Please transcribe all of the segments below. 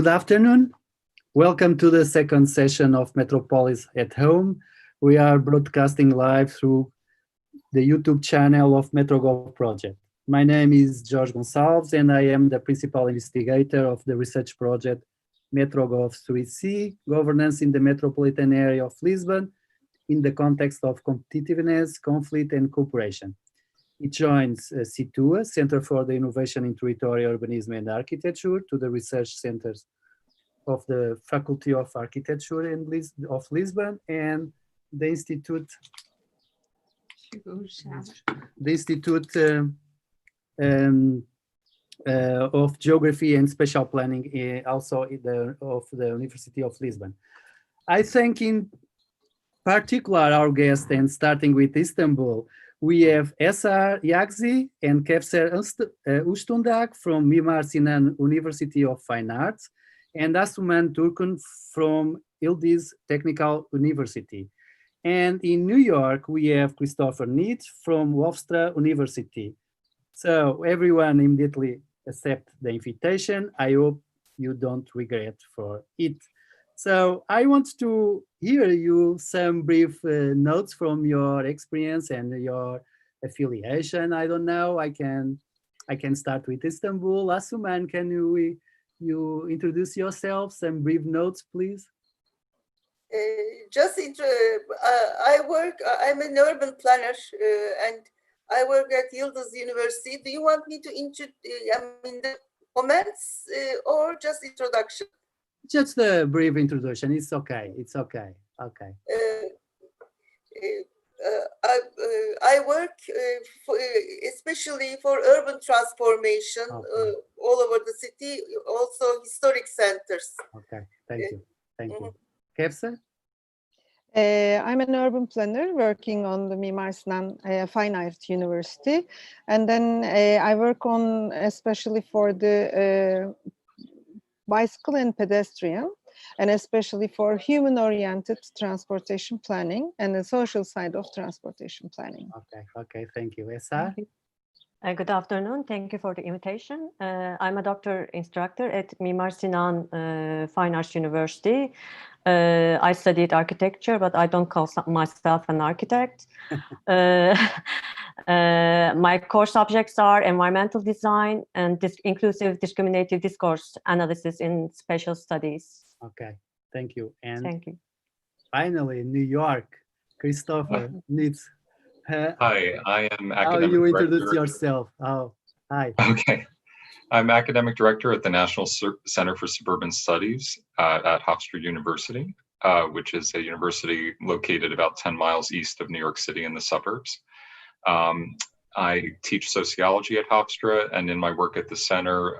Good afternoon. Welcome to the second session of Metropolis at Home. We are broadcasting live through the YouTube channel of MetroGov project. My name is Jorge Gonçalves and I am the principal investigator of the research project MetroGov 3C, Governance in the Metropolitan Area of Lisbon in the context of competitiveness, conflict and cooperation. It joins CITUA, Center for the Innovation in Territorial Urbanism and Architecture, to the research centers of the Faculty of Architecture of Lisbon and the Institute of Geography and Spatial Planning, also of the University of Lisbon. I thank in particular our guests, and starting with Istanbul, we have Eser, Yagci and Kevser Ustundag from Mimar Sinan University of Fine Arts and Asuman Turkun from Yıldız Technical University. And in New York, we have Christopher Niedt from Hofstra University. So everyone immediately accept the invitation. I hope you don't regret for it. So I want to hear you some brief notes from your experience and your affiliation. I don't know. I can start with Istanbul. Asuman, can you introduce yourself? Some brief notes, please. I'm an urban planner and I work at Yıldız University. Do you want me to the comments or just introduction? Just a brief introduction. It's okay. It's okay. Okay. I work especially for urban transformation all over the city, also historic centers. Okay. Thank you. Thank you. Kevser? I'm an urban planner working on the Mimar Sinan Fine Arts University. And then I work on especially for the bicycle and pedestrian, and especially for human-oriented transportation planning and the social side of transportation planning. Okay, thank you. Eser? Good afternoon. Thank you for the invitation. I'm a doctor instructor at Mimar Sinan Fine Arts University. I studied architecture, but I don't call myself an architect. My core subjects are environmental design and inclusive discriminative discourse analysis in spatial studies. Okay, thank you. And thank you. Finally, New York, Christopher Niedt. Hi, I am academic director. You introduce director. yourself. Oh, hi. Okay. I'm academic director at the National Center for Suburban Studies at Hofstra University, which is a university located about 10 miles east of New York City in the suburbs. I teach sociology at Hofstra, and in my work at the center,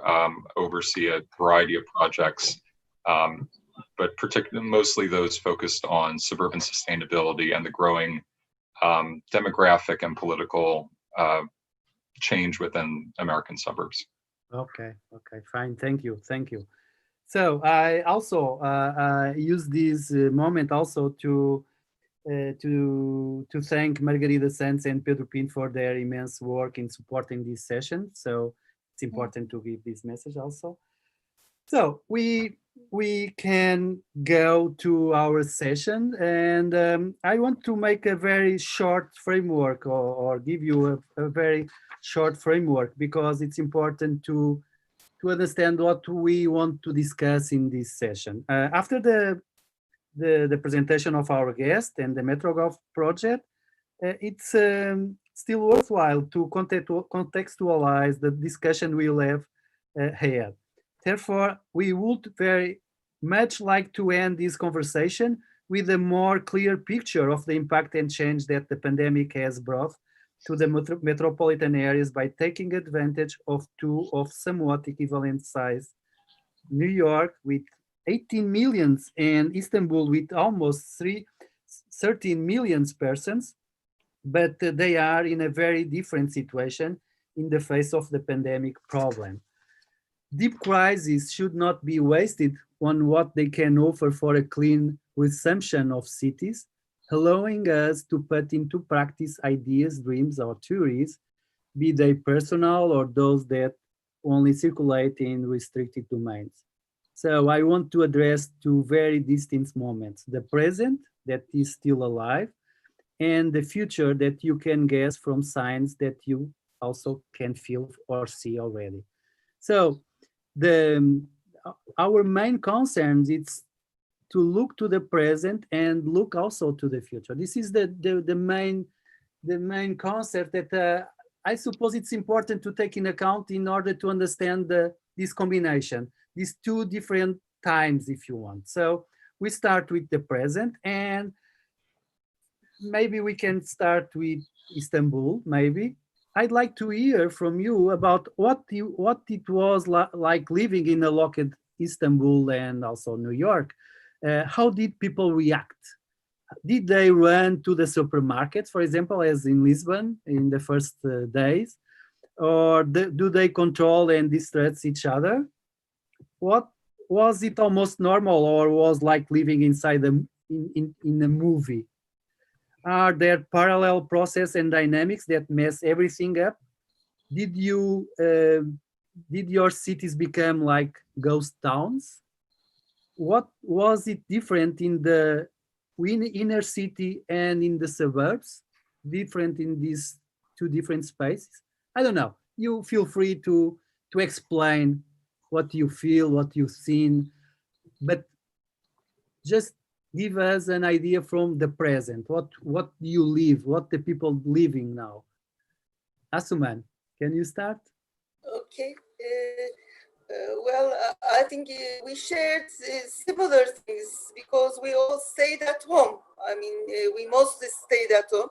oversee a variety of projects, but mostly those focused on suburban sustainability and the growing demographic and political change within American suburbs. Okay, fine. Thank you. So I also use this moment also to thank Margarida Santos and Pedro Pinto for their immense work in supporting this session. So it's important to give this message also. So we can go to our session, and I want to make a very short framework or give you a very short framework, because it's important to understand what we want to discuss in this session. After the presentation of our guest and the MetroGov project, it's still worthwhile to contextualize the discussion we'll have here. Therefore, we would very much like to end this conversation with a more clear picture of the impact and change that the pandemic has brought to the metropolitan areas by taking advantage of two of somewhat equivalent size, New York with 18 million and Istanbul with almost 13 million persons, but they are in a very different situation in the face of the pandemic problem. Deep crises should not be wasted on what they can offer for a clean resumption of cities, allowing us to put into practice ideas, dreams, or theories, be they personal or those that only circulate in restricted domains. So I want to address two very distinct moments: the present that is still alive, and the future that you can guess from signs that you also can feel or see already. So the our main concern is to look to the present and look also to the future. This is the main concept that I suppose it's important to take in account in order to understand this combination, these two different times, if you want. So we start with the present, and maybe we can start with Istanbul, maybe. I'd like to hear from you about what it was like living in a locked Istanbul and also New York. How did people react? Did they run to the supermarkets, for example, as in Lisbon in the first days? Or do they control and distress each other? What was it almost normal, or was like living inside in a movie? Are there parallel process and dynamics that mess everything up? Did your cities become like ghost towns? What was it different in the inner city and in the suburbs? Different in these two different spaces? I don't know. You feel free to explain what you feel, what you've seen, but just give us an idea from the present. What do you live? What the people living now? Asuman, can you start? Okay. Well, I think we shared similar things because we all stayed at home. I mean, we mostly stayed at home,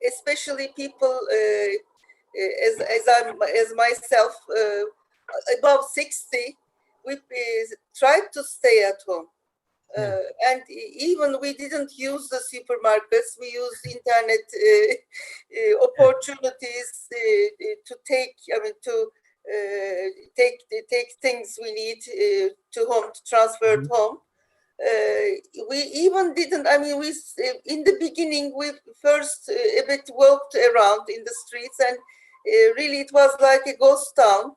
especially people as myself above 60. We tried to stay at home. And even we didn't use the supermarkets. We used internet opportunities to take. I mean, to take things we need to home, to transfer to home. We even didn't. I mean, we in the beginning we first a bit walked around in the streets, and really it was like a ghost town.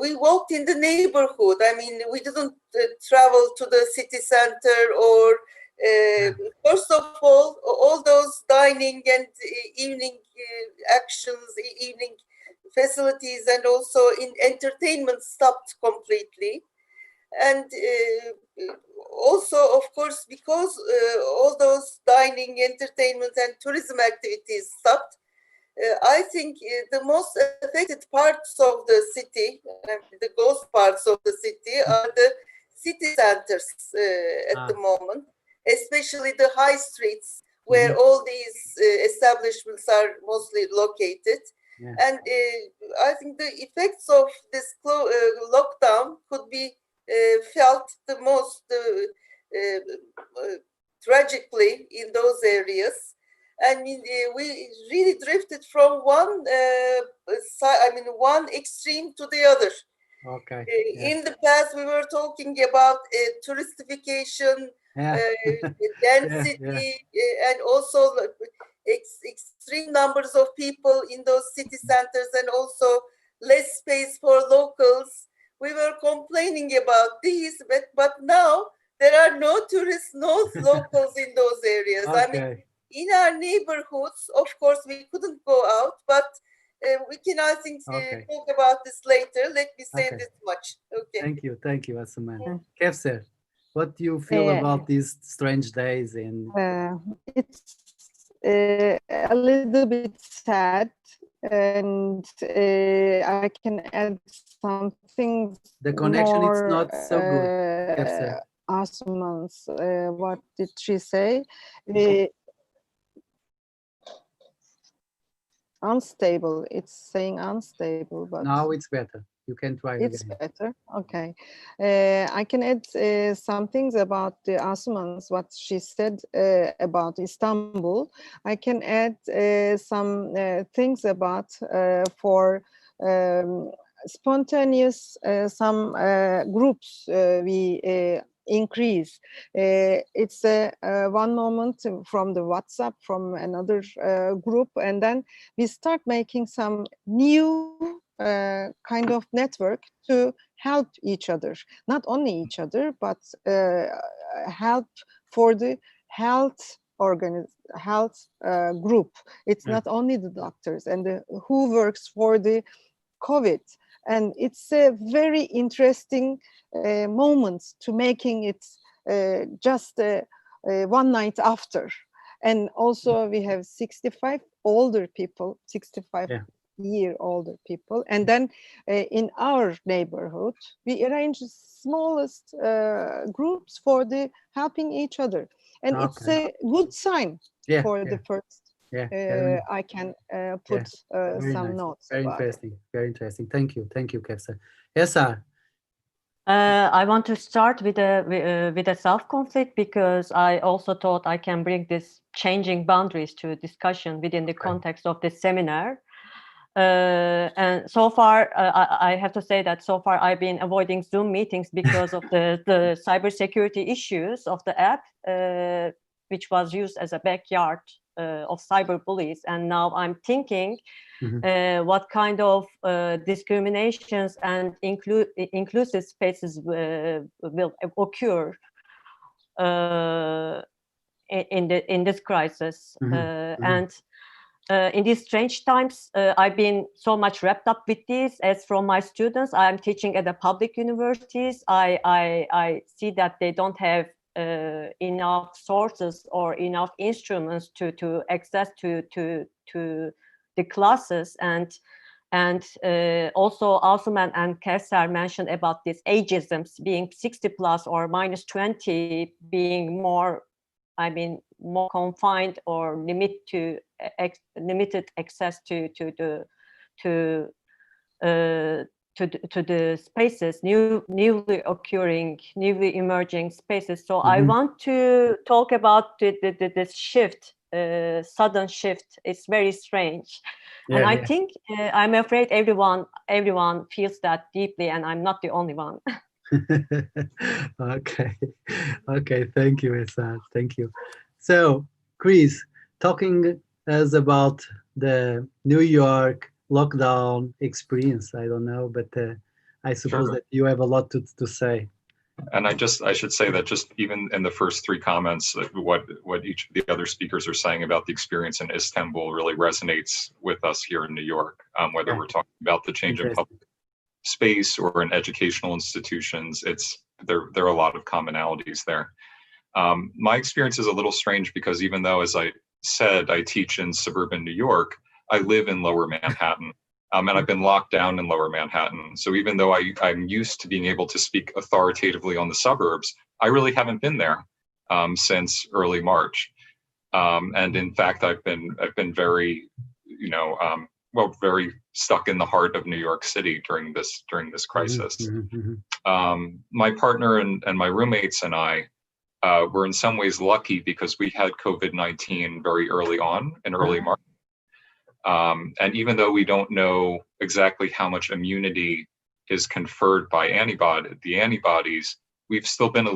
We walked in the neighborhood. I mean, we didn't travel to the city center or, first of all those dining and evening actions, evening facilities, and also in entertainment stopped completely. And also, of course, because all those dining, entertainment, and tourism activities stopped, I think the most affected parts of the city, the ghost parts of the city, are the city centers at the moment, especially the high streets where all these establishments are mostly located. Yeah. And I think the effects of this lockdown could be felt the most tragically in those areas. I mean, we really drifted from one one extreme to the other. Okay. In the past, we were talking about touristification, density, and also extreme numbers of people in those city centers, and also less space for locals. We were complaining about these, but now there are no tourists, no locals in those areas. Okay. I mean, in our neighborhoods, of course, we couldn't go out, but we can, I think, talk about this later. Let me say this much. Okay. Thank you, Asuman. Kevser, what do you feel about these strange days? And it's a little bit sad, and I can add some things. The connection is not so good, Kevser. Asuman's, what did she say? Unstable. It's saying unstable, but now it's better. You can try it's again. better. Okay. I can add some things about the Asuman's, what she said about Istanbul. I can add some things about for spontaneous some groups we increase. It's one moment from the WhatsApp, from another group, and then we start making some new kind of network to help each other, not only each other, but help for the health group. It's not only the doctors and who works for the COVID. And it's a very interesting moment to making it just one night after. And also we have 65 older people, 65-year older people. And then in our neighborhood, we arrange the smallest groups for the helping each other. And it's a good sign for the first. I can put some notes. Very interesting. Very interesting. Thank you, Kevser. Eser. I want to start with a self-conflict because I also thought I can bring this changing boundaries to discussion within the context of this seminar. And so far, I have to say that so far I've been avoiding Zoom meetings because of the cybersecurity issues of the app, which was used as a backyard of cyber bullies. And now I'm thinking what kind of discriminations and inclusive spaces will occur in this crisis. And in these strange times, I've been so much wrapped up with this. As from my students, I'm teaching at the public universities. I see that they don't have enough sources or enough instruments to access to the classes, and also Asuman and Kevser mentioned about these ageisms being 60 plus or minus 20 being more, more confined or limited access to the spaces, newly occurring, newly emerging spaces. So I want to talk about this shift, sudden shift. It's very strange. And I think I'm afraid everyone feels that deeply, and I'm not the only one. Okay. Thank you, Eser. Thank you. So, Chris, talking us about the New York lockdown experience. I don't know, but I suppose that you have a lot to say. And I should say that just even in the first three comments, what each of the other speakers are saying about the experience in Istanbul really resonates with us here in New York, whether we're talking about the change in public space or in educational institutions. There are a lot of commonalities there. My experience is a little strange because even though, as I said, I teach in suburban New York, I live in Lower Manhattan. And I've been locked down in Lower Manhattan. So even though I'm used to being able to speak authoritatively on the suburbs, I really haven't been there since early March. And in fact, I've been very, very stuck in the heart of New York City during this crisis. My partner and my roommates and I were in some ways lucky because we had COVID-19 very early on in early March. And even though we don't know exactly how much immunity is conferred by the antibodies, we've still been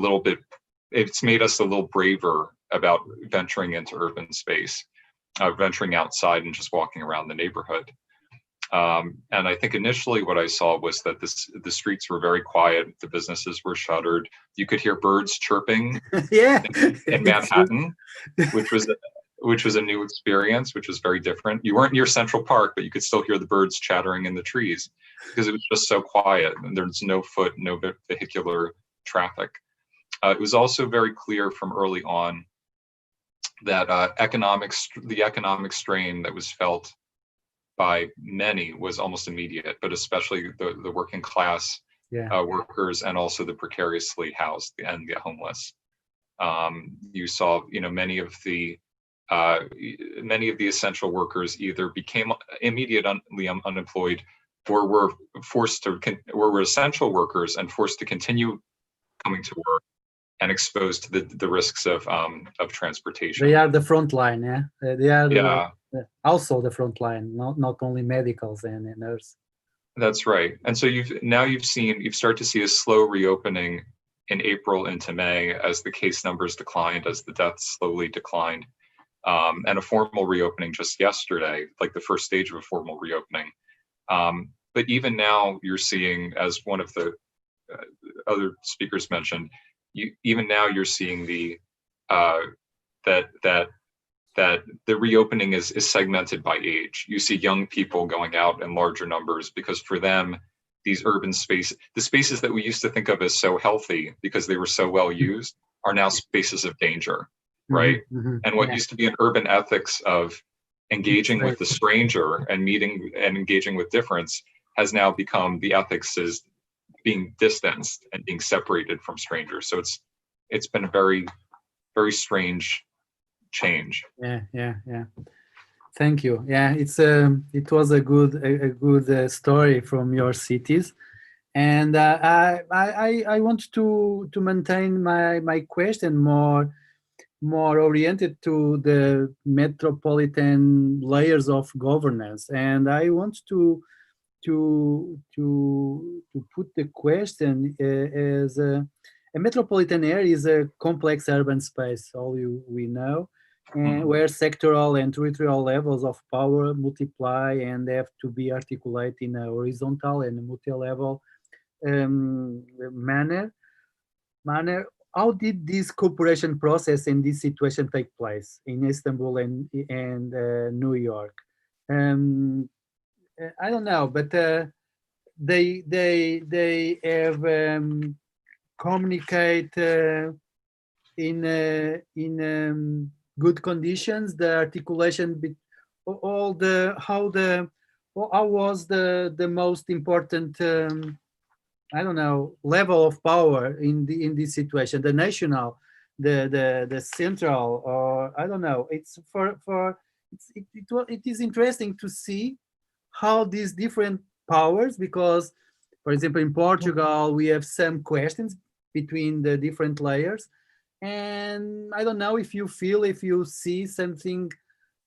it's made us a little braver about venturing into urban space, venturing outside and just walking around the neighborhood. And I think initially what I saw was that the streets were very quiet, the businesses were shuttered. You could hear birds chirping in Manhattan, which was a new experience, which was very different. You weren't near Central Park, but you could still hear the birds chattering in the trees because it was just so quiet and there's no vehicular traffic. It was also very clear from early on that the economic strain that was felt by many was almost immediate, but especially the working class workers and also the precariously housed and the homeless. You saw, many of the essential workers either became immediately unemployed or were essential workers and forced to continue coming to work and exposed to the risks of transportation. They are the front line, they are also the front line, not only medicals and nurses. That's right. And so you've started to see a slow reopening in April into May as the case numbers declined, as the deaths slowly declined. And a formal reopening just yesterday, like the first stage of a formal reopening. But even now you're seeing, as one of the other speakers mentioned, even now you're seeing that the reopening is segmented by age. You see young people going out in larger numbers because for them, these urban spaces, the spaces that we used to think of as so healthy because they were so well used, are now spaces of danger, right? And what used to be an urban ethics of engaging with the stranger and meeting and engaging with difference has now become the ethics is being distanced and being separated from strangers. So it's been a very, very strange change. Yeah. Thank you. Yeah, it was a good story from your cities, and I want to maintain my question more oriented to the metropolitan layers of governance, and I want to put the question as a metropolitan area is a complex urban space, we know, and where sectoral and territorial levels of power multiply and have to be articulated in a horizontal and multi-level manner. How did this cooperation process in this situation take place in Istanbul and New York? I don't know, but they have communicate in good conditions. The articulation, how was the most important I don't know level of power in this situation? The national, the central, or I don't know. It's it is interesting to see how these different powers, because for example in Portugal we have some questions between the different layers, and I don't know if you see something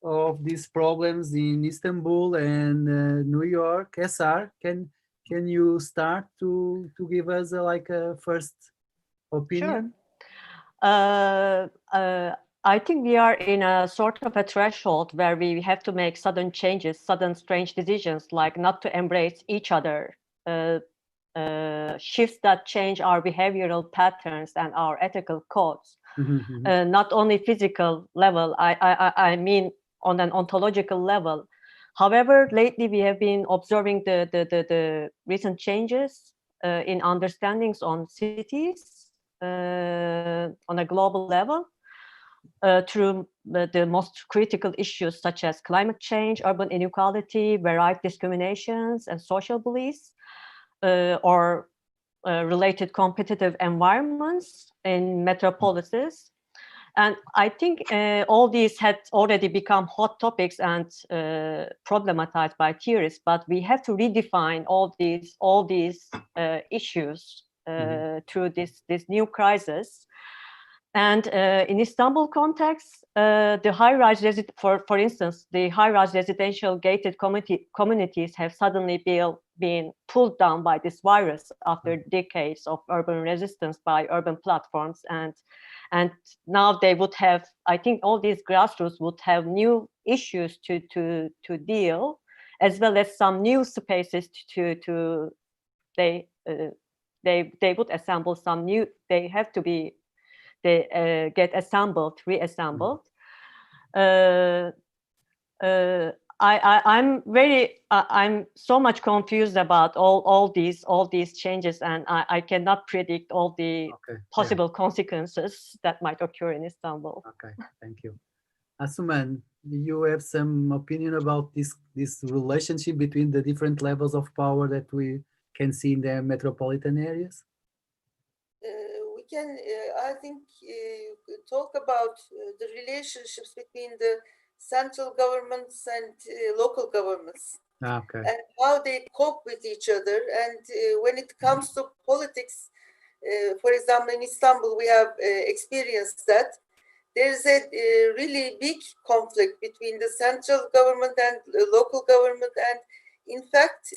of these problems in Istanbul and New York. Eser, can you start to give us a first opinion? Sure. I think we are in a sort of a threshold where we have to make sudden changes, sudden strange decisions, like not to embrace each other, shifts that change our behavioral patterns and our ethical codes. Not only physical level, I mean on an ontological level. However, lately we have been observing the recent changes in understandings on cities on a global level. Through the most critical issues such as climate change, urban inequality, varied discriminations, and social beliefs, or related competitive environments in metropolises. And I think all these had already become hot topics and problematized by theorists, but we have to redefine all these issues through this new crisis. And in Istanbul context, the high-rise for instance, the high-rise residential gated communities have suddenly been pulled down by this virus after decades of urban resistance by urban platforms, and now they would have, I think, all these grassroots would have new issues to deal, as well as some new spaces they would assemble some new. They have to be. They get reassembled. I'm so much confused about all these changes, and I cannot predict all the possible consequences that might occur in Istanbul. Okay, thank you. Asuman, do you have some opinion about this relationship between the different levels of power that we can see in the metropolitan areas? We can, I think, talk about the relationships between the central governments and local governments, and how they cope with each other. And when it comes to politics, for example, in Istanbul, we have experienced that there's a really big conflict between the central government and the local government, and in fact,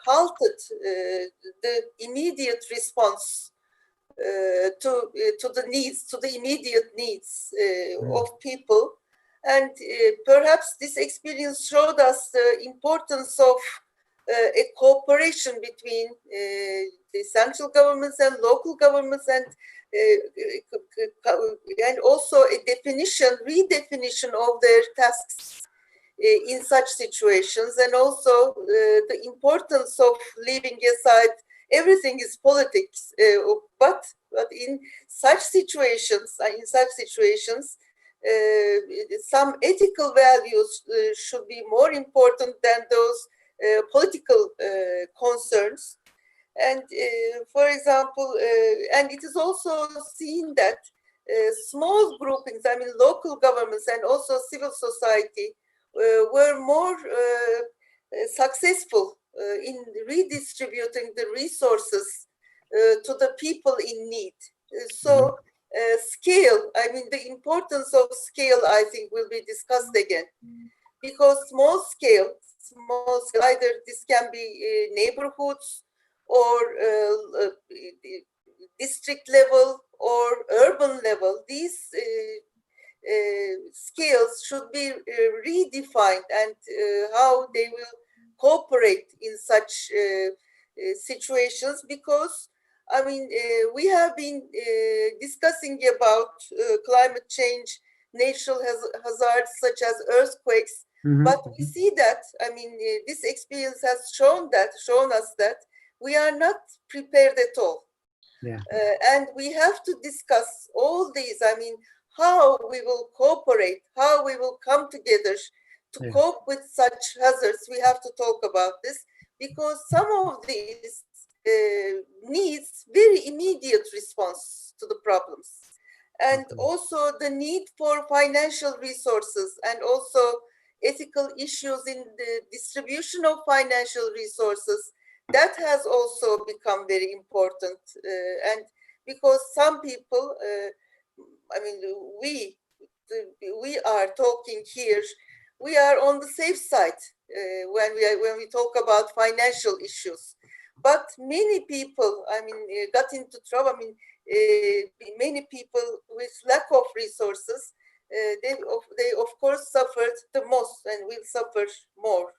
halted the immediate response to the immediate needs of people. And perhaps this experience showed us the importance of a cooperation between the central governments and local governments, and also a redefinition of their tasks in such situations, and also the importance of leaving aside everything is politics, but in such situations, some ethical values should be more important than those political concerns. And for example, and it is also seen that small groupings, I mean local governments and also civil society, were more successful in redistributing the resources to the people in need. So scale, I mean the importance of scale, I think will be discussed again, because small scale, either this can be neighborhoods or district level or urban level, these scales should be redefined, and how they will cooperate in such situations, because I mean we have been discussing about climate change, natural hazards such as earthquakes, but we see that, I mean this experience has shown us that we are not prepared at all. And we have to discuss all these, I mean how we will cooperate, how we will come together to cope with such hazards. We have to talk about this, because some of these needs very immediate response to the problems, and also the need for financial resources, and also ethical issues in the distribution of financial resources, that has also become very important. And because some people, I mean, we are talking here, we are on the safe side when we talk about financial issues. But many people, I mean, got into trouble. I mean, many people with lack of resources, they of course suffered the most and will suffer more.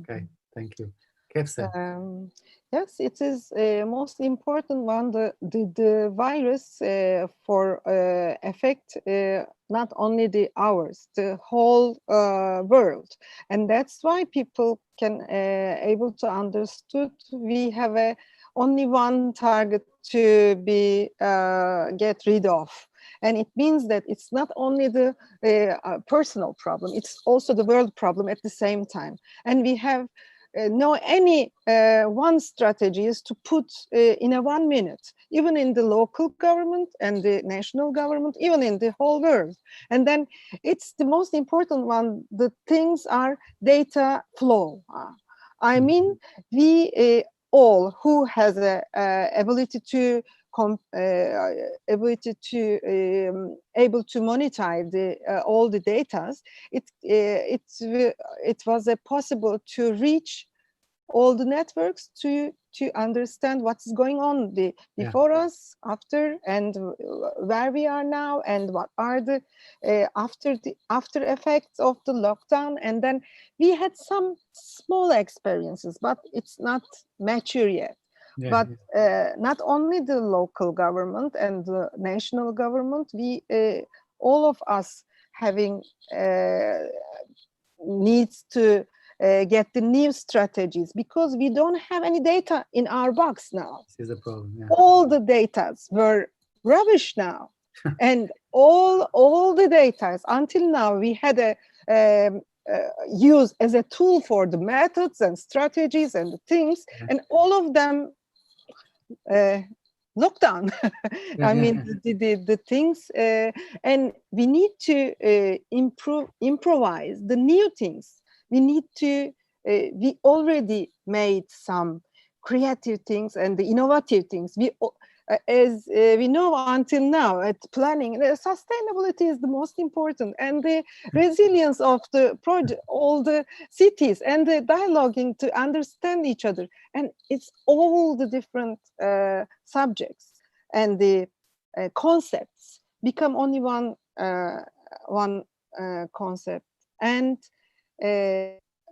Okay, thank you. Kevser. Yes, it is most important one. The virus for affect not only the ours, the whole world, and that's why people can able to understood we have only one target to be get rid of. And it means that it's not only the personal problem, it's also the world problem at the same time. And we have any one strategy is to put in a 1 minute, even in the local government and the national government, even in the whole world. And then it's the most important one. The things are data flow. I mean, we all who has a ability to able to monitor the all the data, it was possible to reach all the networks to understand what's going on before us, after, and where we are now, and what are the after effects of the lockdown. And then we had some small experiences, but it's not mature yet. But not only the local government and the national government, we all of us having needs to get the new strategies, because we don't have any data in our box now. This is a problem. All the data were rubbish now, and all the data until now we had a use as a tool for the methods and strategies and the things, and all of them lockdown. I mean, the things, and we need to improvise the new things. We need to, we already made some creative things and the innovative things. As we know until now at planning, the sustainability is the most important, and the resilience of the project, all the cities, and the dialoguing to understand each other. And it's all the different subjects and the concepts become only one concept. And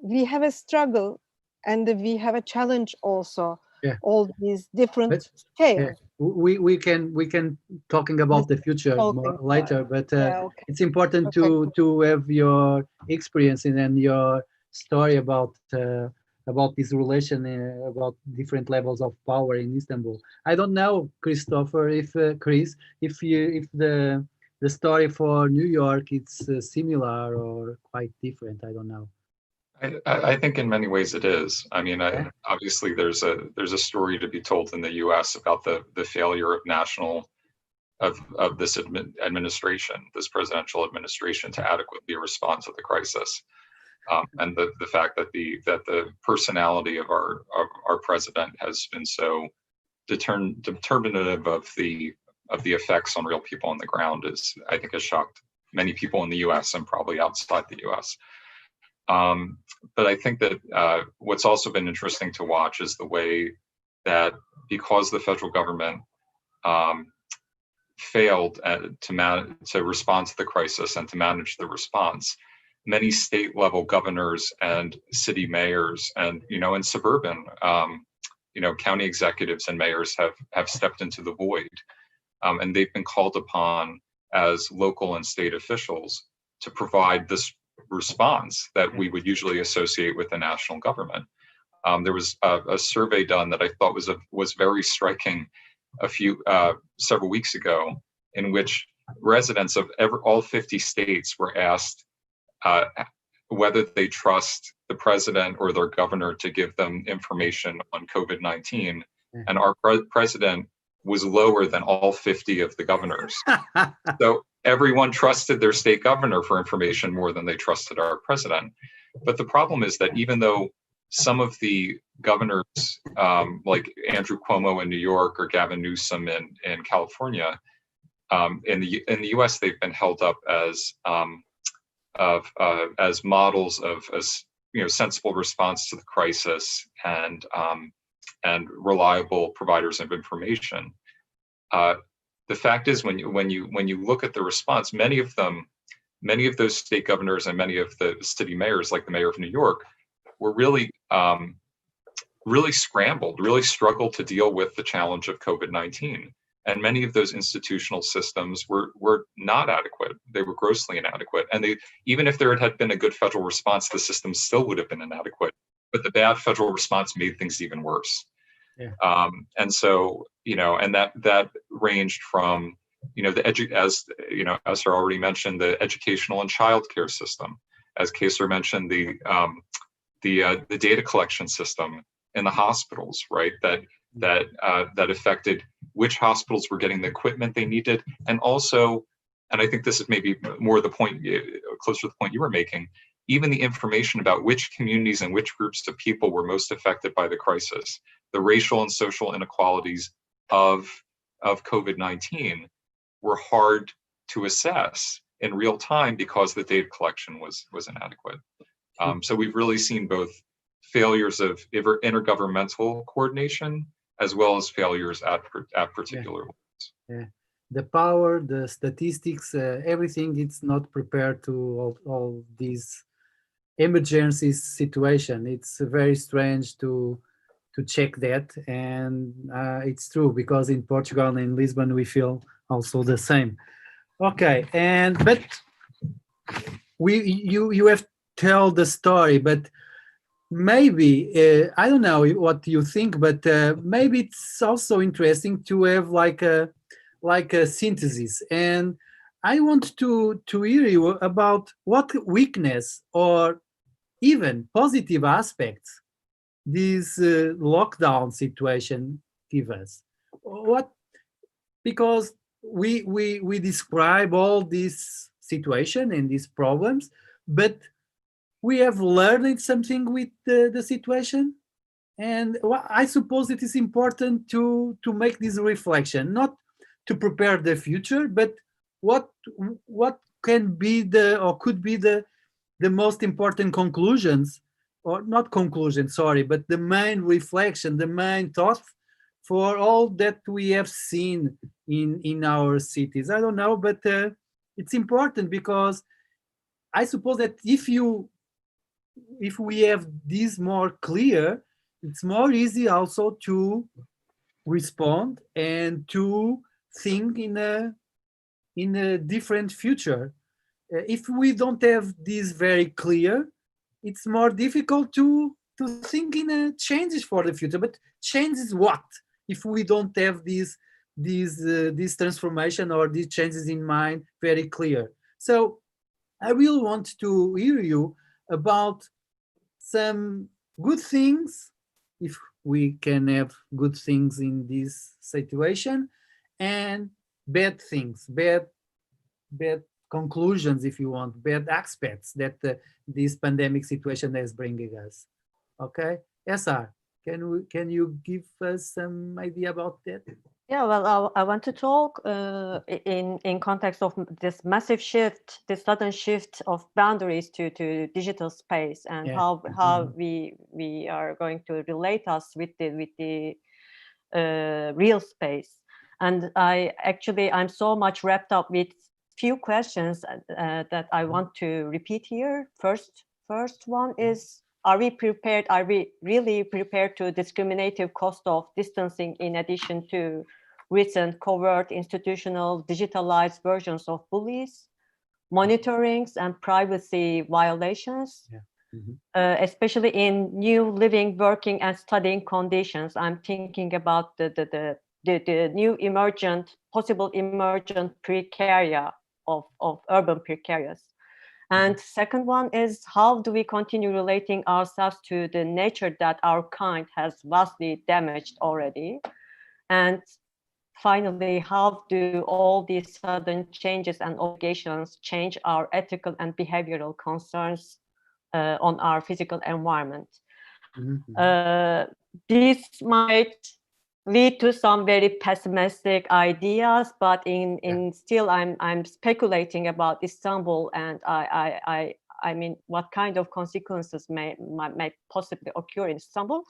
we have a struggle and we have a challenge also. Yeah. All these different But, scales. We can talking about the future more later, but okay. it's important Okay. to have your experience and your story about this relation, about different levels of power in Istanbul. I don't know, Christopher, if Chris, if the story for New York it's similar or quite different. I don't know. I think in many ways it is. I mean, obviously there's a story to be told in the U.S. about the failure of this administration, this presidential administration, to adequately respond to the crisis, and the fact that the personality of our president has been so determinative of the effects on real people on the ground I think has shocked many people in the U.S. and probably outside the U.S. But I think that what's also been interesting to watch is the way that, because the federal government failed to respond to the crisis and to manage the response, many state level governors and city mayors and and suburban county executives and mayors have stepped into the void, and they've been called upon as local and state officials to provide this response that we would usually associate with the national government. There was a survey done that I thought was very striking several weeks ago, in which residents of all 50 states were asked whether they trust the president or their governor to give them information on COVID-19, and our president was lower than all 50 of the governors. So everyone trusted their state governor for information more than they trusted our president. But the problem is that even though some of the governors, like Andrew Cuomo in New York or Gavin Newsom in California, in the U.S., they've been held up as models of sensible response to the crisis and reliable providers of information. The fact is, when you look at the response, many of those state governors and many of the city mayors, like the mayor of New York, were really scrambled, really struggled to deal with the challenge of COVID-19. And many of those institutional systems were not adequate. They were grossly inadequate. And even if there had been a good federal response, the system still would have been inadequate. But the bad federal response made things even worse. Yeah. And so, and that ranged from, as Eser already mentioned, the educational and childcare system. As Kevser mentioned, the data collection system in the hospitals, right? That affected which hospitals were getting the equipment they needed, and also, and I think this is maybe more the point, closer to the point you were making, even the information about which communities and which groups of people were most affected by the crisis. The racial and social inequalities of COVID-19 were hard to assess in real time because the data collection was inadequate. So we've really seen both failures of intergovernmental coordination as well as failures at particular levels. Yeah. The power, the statistics, everything, it's not prepared to all these emergency situation. It's very strange to check that, and it's true, because in Portugal and in Lisbon we feel also the same. Okay, but you have tell the story, but maybe I don't know what you think, but maybe it's also interesting to have like a synthesis. And I want to hear you about what weakness or even positive aspects this lockdown situation give us. What, because we describe all this situation and these problems, but we have learned something with the situation. And I suppose it is important to make this reflection, not to prepare the future, but what can be could be the most important conclusions, or not conclusions, sorry, but the main reflection, the main thought for all that we have seen in our cities. I don't know, but it's important, because I suppose that if we have this more clear, it's more easy also to respond and to think in a different future. If we don't have this very clear, it's more difficult to think in changes for the future. But change is what if we don't have this transformation or these changes in mind very clear? So I really want to hear you about some good things, if we can have good things in this situation, and bad things, bad conclusions, if you want, bad aspects that this pandemic situation is bringing us. Okay, Eser, can you give us some idea about that? Yeah, well, I want to talk in context of this massive shift, this sudden shift of boundaries to digital space, and how we are going to relate us with the real space. And I'm so much wrapped up with few questions that I want to repeat here. First one is, are we prepared? Are we really prepared to discriminative cost of distancing in addition to recent covert institutional digitalized versions of bullies, monitorings, and privacy violations, especially in new living, working, and studying conditions? I'm thinking about the new possible emergent precaria of urban precarious. And second one is, how do we continue relating ourselves to the nature that our kind has vastly damaged already? And finally, how do all these sudden changes and obligations change our ethical and behavioral concerns on our physical environment? This might lead to some very pessimistic ideas, but still I'm speculating about Istanbul, and I mean, what kind of consequences may possibly occur in Istanbul.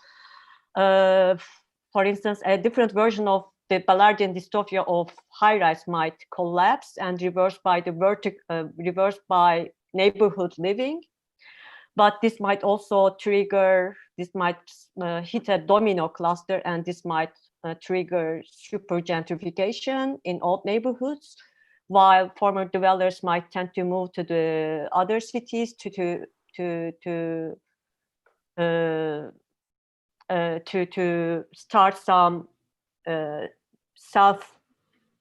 For instance, a different version of the Ballardian dystopia of high-rise might collapse and reversed by neighborhood living. But this might also hit a domino cluster, and this might trigger super gentrification in old neighborhoods, while former dwellers might tend to move to the other cities to start some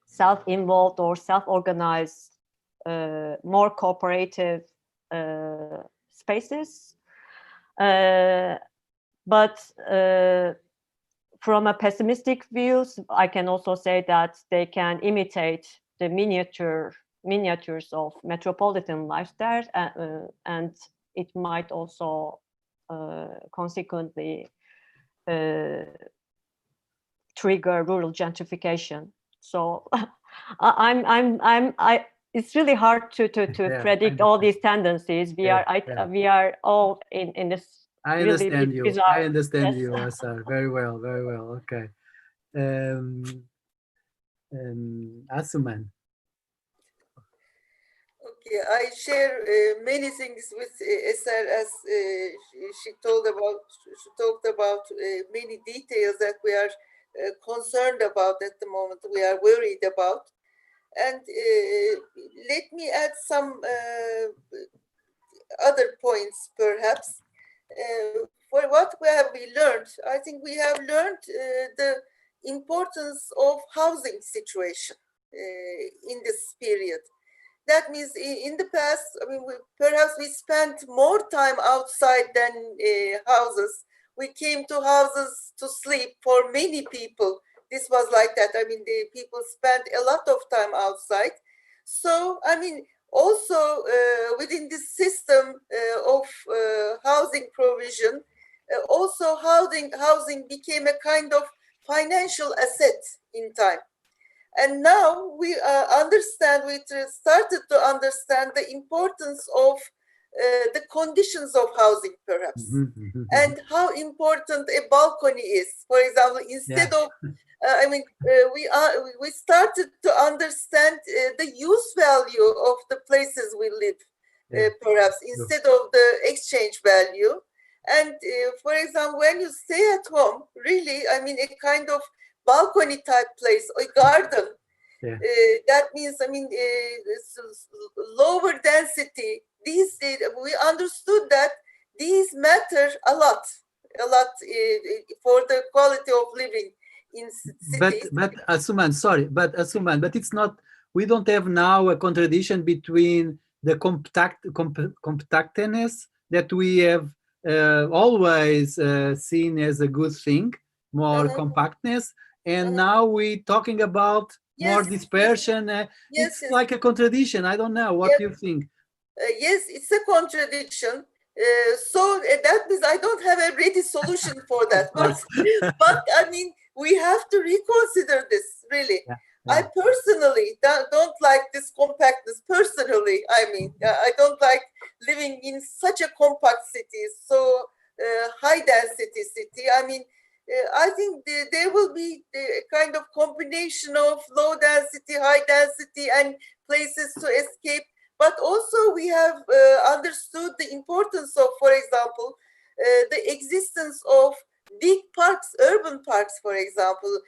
self-involved or self-organized, more cooperative spaces. But from a pessimistic view, I can also say that they can imitate the miniatures of metropolitan lifestyle, and it might also consequently trigger rural gentrification. So it's really hard to predict all these tendencies. We are all in this. I understand you. I understand you, Eser. Very well, very well. Okay. Asuman. Okay, I share many things with Eser, as she talked about many details that we are concerned about at the moment, we are worried about. And let me add some other points, perhaps. For what have we learned? I think we have learned the importance of housing situation in this period. That means in the past, I mean, perhaps we spent more time outside than houses. We came to houses to sleep. For many people, this was like that. I mean, the people spent a lot of time outside. So, I mean, also within this system of housing provision, also housing became a kind of financial asset in time. And now we started to understand the importance of the conditions of housing, perhaps, and how important a balcony is. For example, instead of, we started to understand the use value of the places we live. perhaps, instead of the exchange value. And for example, when you stay at home, really, I mean, a kind of balcony type place, a garden, that means, I mean, lower density. These, we understood that these matter a lot for the quality of living in cities. But Asuman, sorry, but Asuman, but it's not, we don't have now a contradiction between the compactness that we have always seen as a good thing, more compactness, and now we're talking about more dispersion. It's like a contradiction. I don't know. What do you think? Yes, it's a contradiction. So that means I don't have a ready solution for that. But I mean, we have to reconsider this, really. I personally don't like this compactness. Personally, I mean, I don't like living in such a compact city, so high density city. I mean, I think there will be a kind of combination of low density, high density, and places to escape. But also we have understood the importance of, for example, the existence of big parks, urban parks, for example,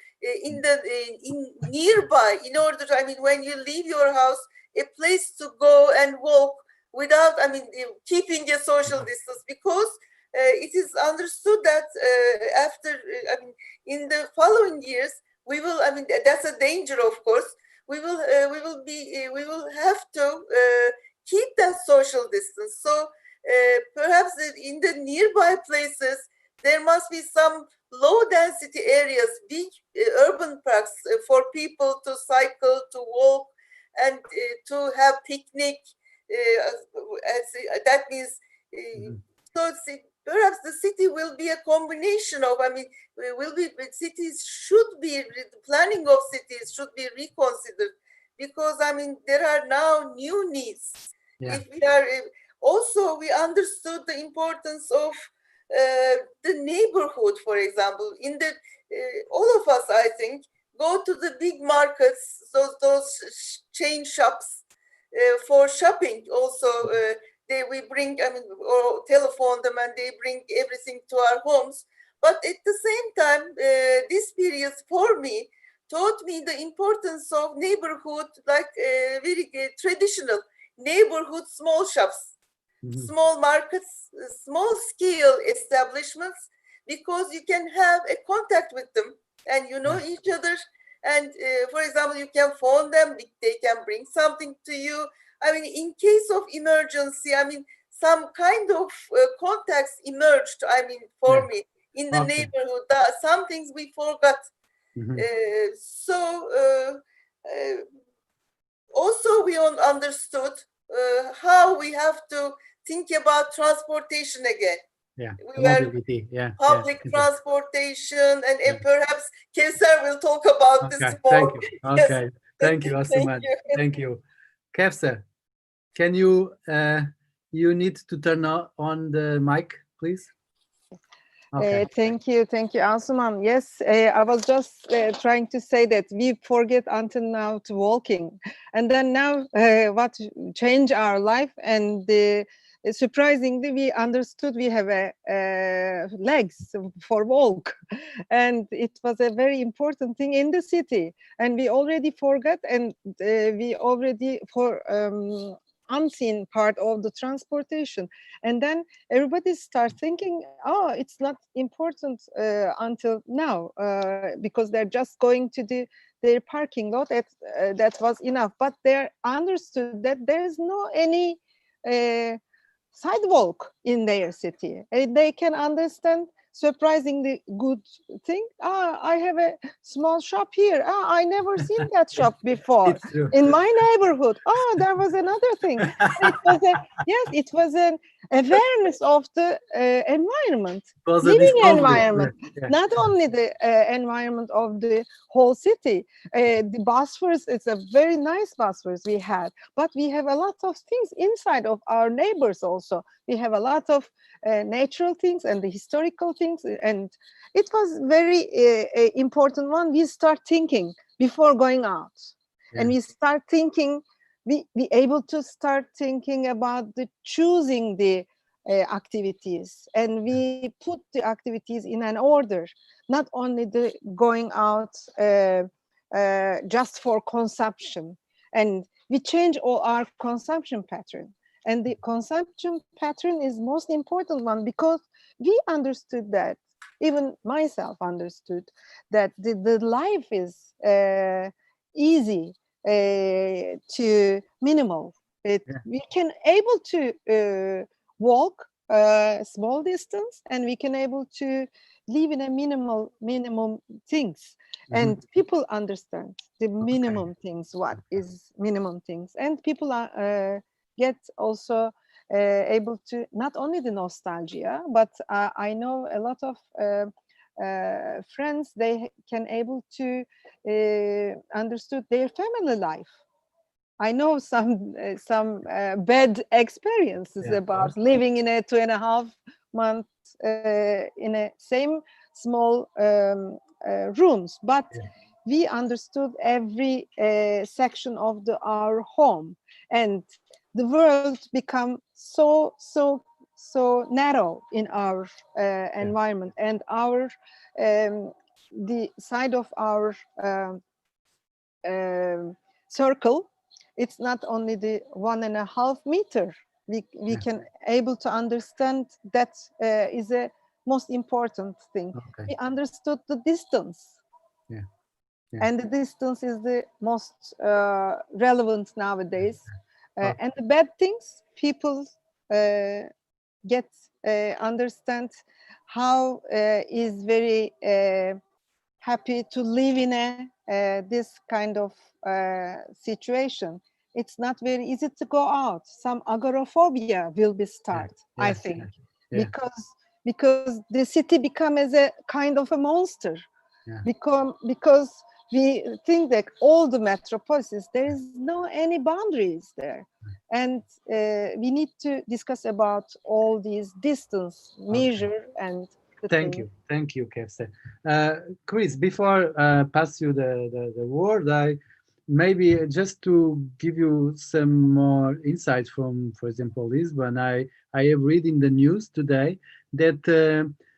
in nearby, in order to, I mean, when you leave your house, a place to go and walk without, I mean, keeping a social distance, because it is understood that after, I mean, in the following years, we will, I mean, that's a danger, of course. We will have to keep that social distance. So perhaps in the nearby places, there must be some low density areas, big urban parks for people to cycle, to walk, and to have picnic. That means, so perhaps the city will be a combination of, I mean, cities should be, the planning of cities should be reconsidered, because, I mean, there are now new needs. If we are, also we understood the importance of the neighborhood, for example. In the, all of us, I think, go to the big markets, those chain shops for shopping also. We bring, I mean, or telephone them and they bring everything to our homes. But at the same time, this period for me taught me the importance of neighborhood, like very traditional neighborhood small shops, small markets, small scale establishments, because you can have a contact with them and you know each other. And for example, you can phone them, they can bring something to you. I mean, in case of emergency, I mean, some kind of contacts emerged, I mean, for me in the neighborhood. Some things we forgot. Also we understood how we have to think about transportation again. Mobility, public transportation, and perhaps Kevser will talk about this more. Thank you, Asuman. Thank you. Kevser, can you, you need to turn on the mic, please? Thank you, Asuman. Yes, I was just trying to say that we forget until now to walking, and then now what changed our life, and surprisingly we understood we have legs for walk, and it was a very important thing in the city, and we already forgot, and we already unseen part of the transportation. And then everybody starts thinking, oh, it's not important until now, because they're just going to their parking lot. That was enough. But they understood that there is no any sidewalk in their city. They can understand surprisingly good thing. I have a small shop here. I never seen that shop before in my neighborhood. There was another thing. It was an awareness of the environment, living environment, not only the environment of the whole city. The Bosphorus, it's a very nice Bosphorus we had, but we have a lot of things inside of our neighbors also. We have a lot of natural things and the historical things, and it was very important one. We start thinking before going out, and we start thinking we able to start thinking about the choosing the activities, and we put the activities in an order, not only the going out just for consumption. And we change all our consumption pattern. And the consumption pattern is most important one, because we understood that, even myself understood that the life is easy to minimal. We can able to walk a small distance, and we can able to live in a minimum things. And people understand the minimum things, what is minimum things. And people are get also able to, not only the nostalgia, but I know a lot of friends, they can able to understood their family life. I know some bad experiences about living in a 2.5 months in a same small rooms, but we understood every section of our home, and the world become so narrow in our environment, and our the side of our circle, it's not only the 1.5 meter. We can able to understand that is a most important thing. We understood the distance. And the distance is the most relevant nowadays. And the bad things, people get understand how is very happy to live in a this kind of situation. It's not very easy to go out. Some agoraphobia will be start, I think, because the city become as a kind of a monster. Because we think that all the metropolises, there is no any boundaries there. And we need to discuss about all these distance measure and Thank you, Kevser. Chris, before pass you the word, I maybe just to give you some more insights from, for example, Lisbon. I have read in the news today that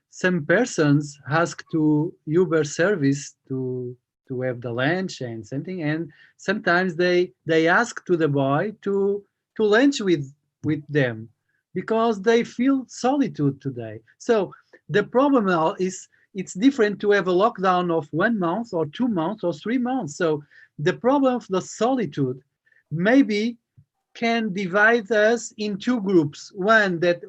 some persons ask to Uber service to have the lunch and something, and sometimes they ask to the boy to lunch with them because they feel solitude today. So the problem now is it's different to have a lockdown of 1 month or 2 months or 3 months. So the problem of the solitude maybe can divide us in two groups. One that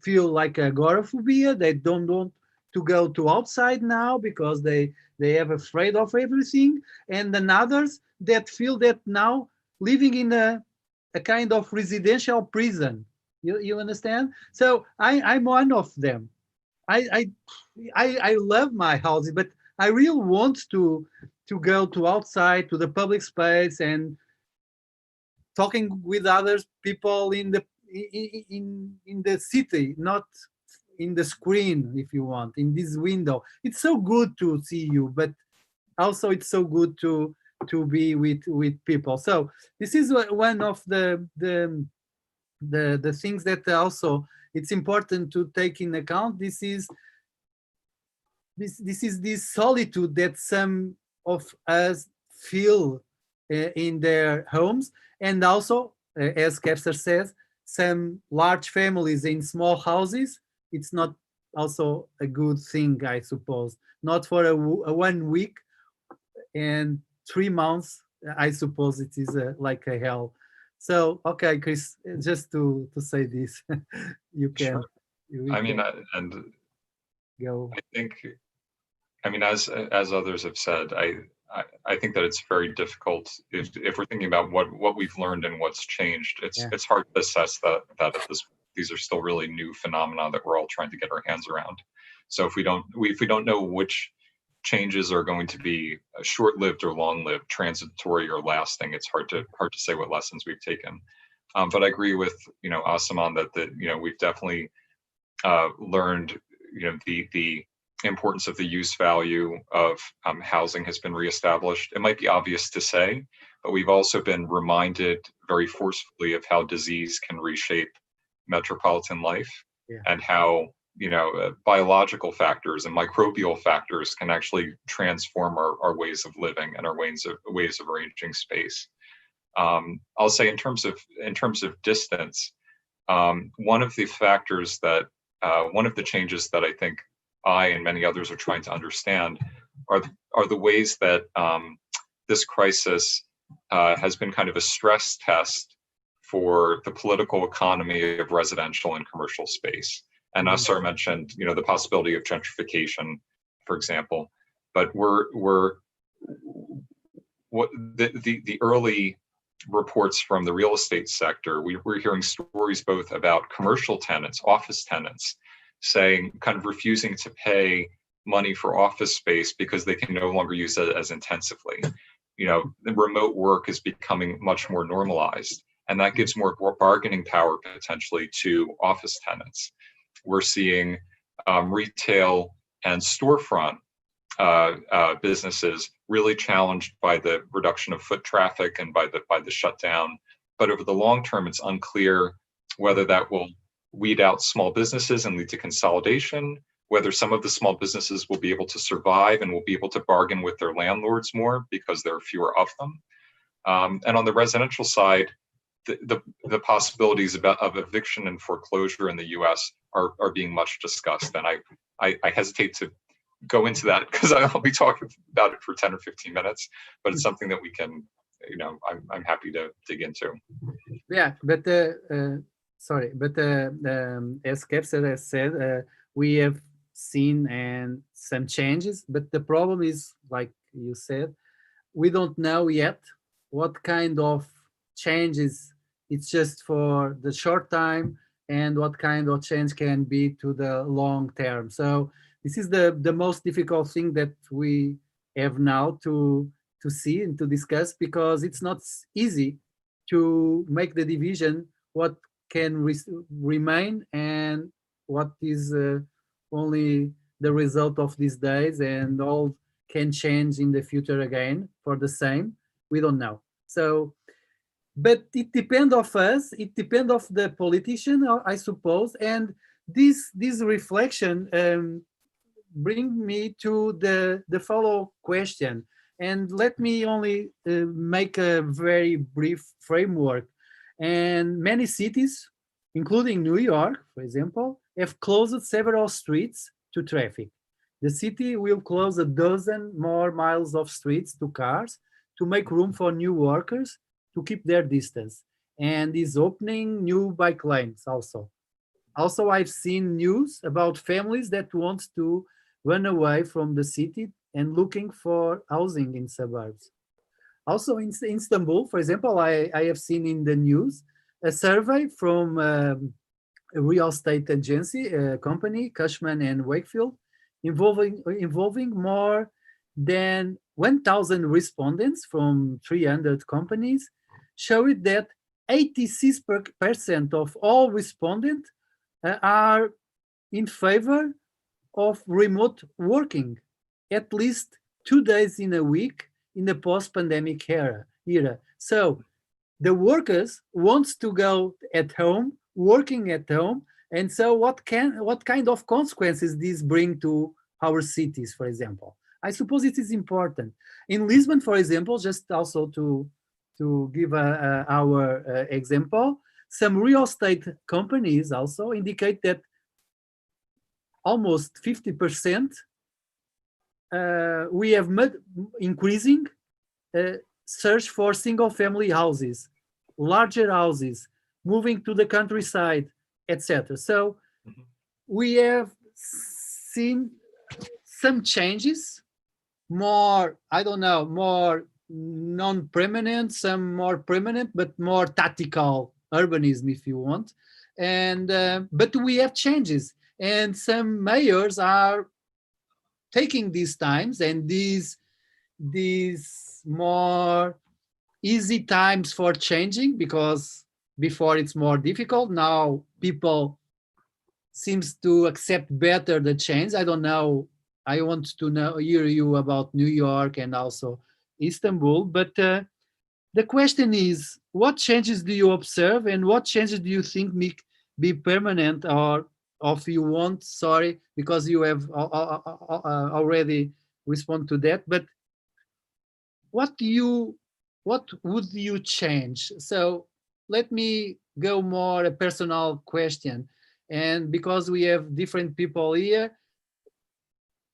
feel like agoraphobia, they don't want to go to outside now because they are afraid of everything, and then others that feel that now living in a kind of residential prison. You understand? So I'm one of them. I love my house, but I really want to go to outside to the public space and talking with other people in the city, not in the screen, if you want, in this window. It's so good to see you, but also it's so good to be with people. So this is one of the things that also it's important to take in account. This is this solitude that some of us feel in their homes, and also, as Kevser says, some large families in small houses. It's not also a good thing, I suppose. Not for a 1 week and 3 months. I suppose it is like a hell. So, okay, Chris, just to say this, you can. Sure. I mean, and go. I think, I mean, as others have said, I think that it's very difficult if we're thinking about what we've learned and what's changed. It's hard to assess that these are still really new phenomena that we're all trying to get our hands around. So if we don't know which changes are going to be short-lived or long-lived, transitory or lasting, it's hard to say what lessons we've taken. But I agree with Asuman that we've definitely learned the importance of the use value of housing has been reestablished. It might be obvious to say, but we've also been reminded very forcefully of how disease can reshape metropolitan life, and how biological factors and microbial factors can actually transform our ways of living and our ways of arranging space. I'll say in terms of distance, one of the factors that one of the changes that I think I and many others are trying to understand are the ways that this crisis has been kind of a stress test for the political economy of residential and commercial space. And Eser mentioned, the possibility of gentrification, for example. But the early reports from the real estate sector, we're hearing stories both about commercial tenants, office tenants, saying, kind of refusing to pay money for office space because they can no longer use it as intensively. The remote work is becoming much more normalized, and that gives more bargaining power potentially to office tenants. We're seeing retail and storefront businesses really challenged by the reduction of foot traffic and by the shutdown. But over the long term, it's unclear whether that will weed out small businesses and lead to consolidation, whether some of the small businesses will be able to survive and will be able to bargain with their landlords more because there are fewer of them. And on the residential side, the possibilities of eviction and foreclosure in the U.S. are being much discussed. And I hesitate to go into that because I'll be talking about it for 10 or 15 minutes, but it's something that we can, I'm happy to dig into. Yeah, but as Kevser has said, we have seen some changes, but the problem is, like you said, we don't know yet what kind of changes it's just for the short time and what kind of change can be to the long term. So this is the most difficult thing that we have now to see and to discuss, because it's not easy to make the division what can remain and what is only the result of these days, and all can change in the future again for the same. We don't know. So, but it depends of us. It depends of the politician, I suppose. And this reflection bring me to the follow question. And let me only make a very brief framework. And many cities, including New York, for example, have closed several streets to traffic. The city will close 12 more miles of streets to cars to make room for new workers to keep their distance, and is opening new bike lanes also. Also, I've seen news about families that want to run away from the city and looking for housing in suburbs. Also in Istanbul, for example, I have seen in the news a survey from a real estate agency company, Cushman and Wakefield, involving more than 1,000 respondents from 300 companies, showed that 86% of all respondents are in favor of remote working at least 2 days in a week in the post-pandemic era. So the workers want to go at home, working at home. And so what kind of consequences this bring to our cities, for example? I suppose it is important. In Lisbon, for example, just also to give our example, some real estate companies also indicate that almost 50% we have increasing search for single-family houses, larger houses, moving to the countryside, etc. So we have seen some changes, more, I don't know, more non-permanent, some more permanent, but more tactical urbanism, if you want. And but we have changes, and some mayors are taking these times and these more easy times for changing, because before it's more difficult. Now people seems to accept better the change. I don't know I want to hear you about New York and also Istanbul. But the question is, what changes do you observe, and what changes do you think be permanent, or if you want? Sorry, because you have already respond to that. But what would you change? So let me go more a personal question, and because we have different people here,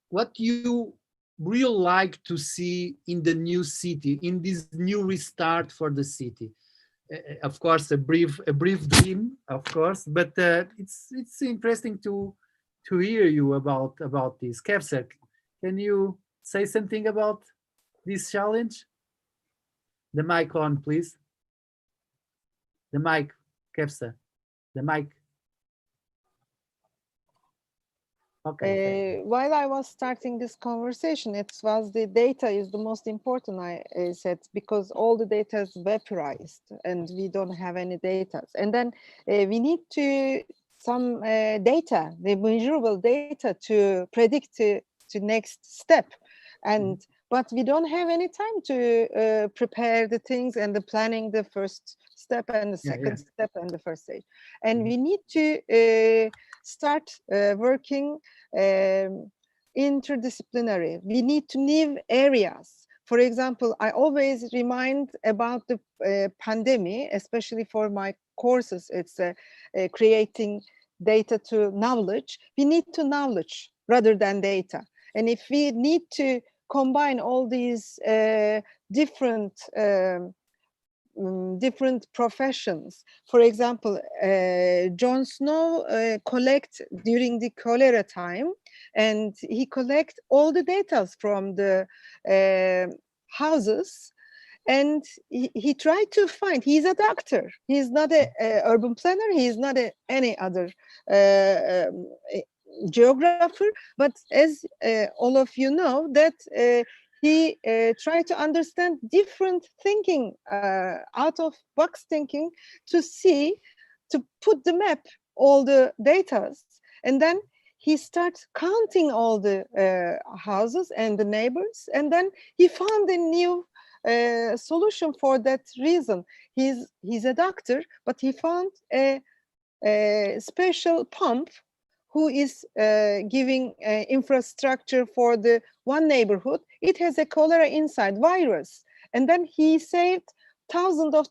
what you really like to see in the new city, in this new restart for the city? Of course, a brief dream, of course, but it's interesting to hear you about this. Kevser, can you say something about this challenge? The mic on, please. The mic, Kevser. The mic. Okay. While I was starting this conversation, it was the data is the most important, I said, because all the data is vaporized and we don't have any data. And then we need some data, the measurable data to predict to next step. And but we don't have any time to prepare the things and the planning the first step and the second step and the first stage. And we need to start working interdisciplinary. We need to new areas. For example, I always remind about the pandemic, especially for my courses. It's creating data to knowledge. We need to knowledge rather than data. And if we need to combine all these different professions. For example, Jon Snow collect during the cholera time, and he collect all the data from the houses, and he tried to find. He's a doctor. He's not a urban planner. He's not any other geographer. But as all of you know, that he tried to understand different thinking, out of box thinking, to put the map, all the data. And then he starts counting all the houses and the neighbors. And then he found a new solution for that reason. He's a doctor, but he found a special pump who is giving infrastructure for the one neighborhood. It has a cholera inside virus. And then he saved thousands of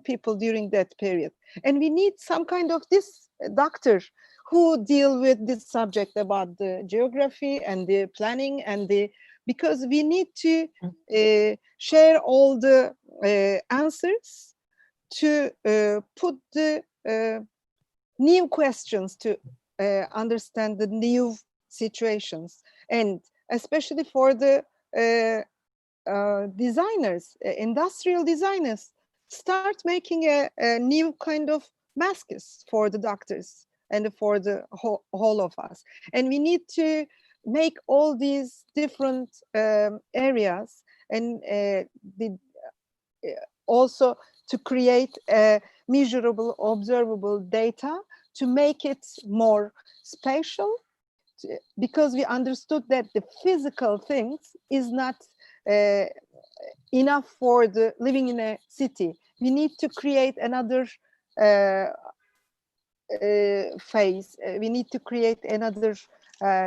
people during that period. And we need some kind of this doctor who deal with this subject about the geography and the planning and because we need to share all the answers to put the new questions to understand the new situations, and especially for the designers, industrial designers, start making a new kind of masks for the doctors and for the whole of us. And we need to make all these different areas, and also to create measurable, observable data to make it more spatial, because we understood that the physical things is not enough for the living in a city. We need to create another phase. We need to create another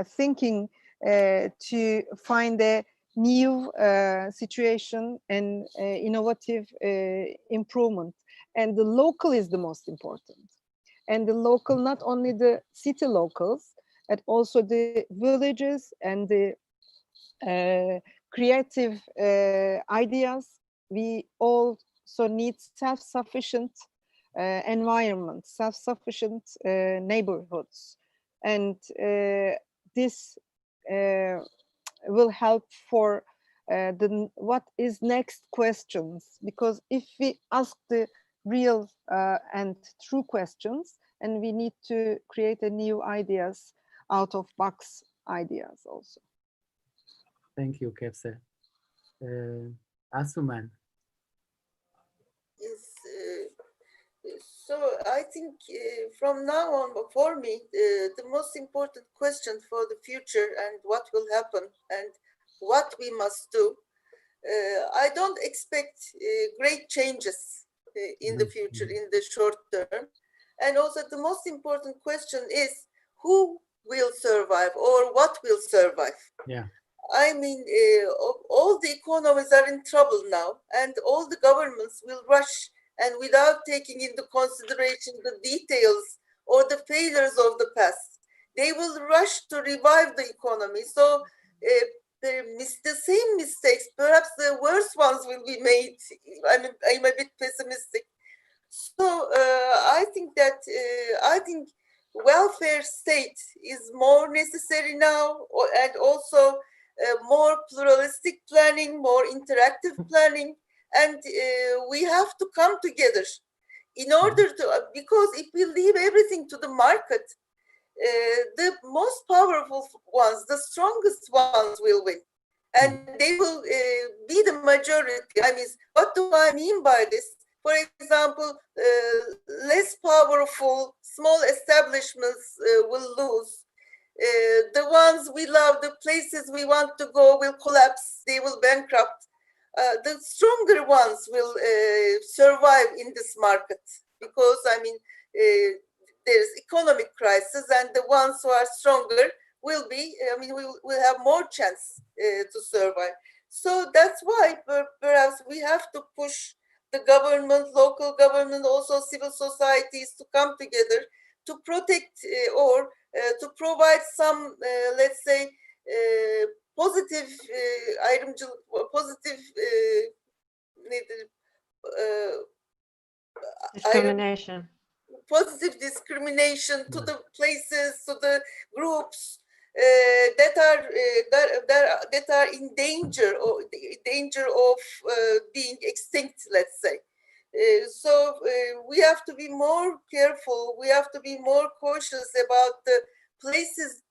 thinking to find a new situation and innovative improvement. And the local is the most important. And the local, not only the city locals, but also the villages and the creative ideas. We also need self-sufficient environment, self-sufficient neighborhoods. And this will help for what is next questions, because if we ask the real and true questions, and we need to create a new ideas, out of box ideas also. Thank you, Kevser. Asuman. Yes, So I think from now on, for me, the most important question for the future and what will happen and what we must do, I don't expect great changes in the future, in the short term. And also the most important question is who will survive or what will survive? Yeah. I mean, all the economies are in trouble now, and all the governments will rush and without taking into consideration the details or the failures of the past, they will rush to revive the economy. So the same mistakes, perhaps the worst ones will be made. I'm a bit pessimistic. So I think that welfare state is more necessary now, and also more pluralistic planning, more interactive planning, and we have to come together in order to, because if we leave everything to the market, the most powerful ones, the strongest ones will win, and they will be the majority. I mean, what do I mean by this? For example, less powerful small establishments will lose. The ones we love, the places we want to go will collapse, they will bankrupt. The stronger ones will survive in this market because, I mean, there's economic crisis, and the ones who are stronger will be, I mean, will have more chance to survive. So that's why perhaps we have to push the government, local government, also civil societies to come together to protect or to provide some, let's say, positive positive discrimination. Positive discrimination to the places, to the groups that are in danger of being extinct, let's say. So we have to be more careful. We have to be more cautious about the places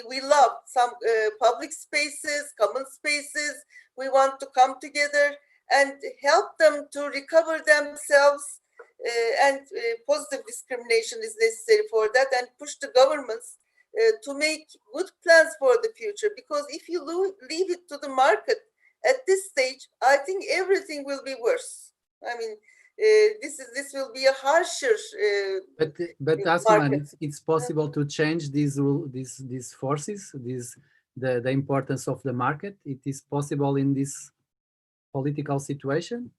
we love. Some public spaces, common spaces. We want to come together and help them to recover themselves. And positive discrimination is necessary for that, and push the governments to make good plans for the future. Because if you leave it to the market at this stage, I think everything will be worse. I mean, this will be a harsher. But Asuman, it's possible to change these forces, the importance of the market. It is possible in this political situation,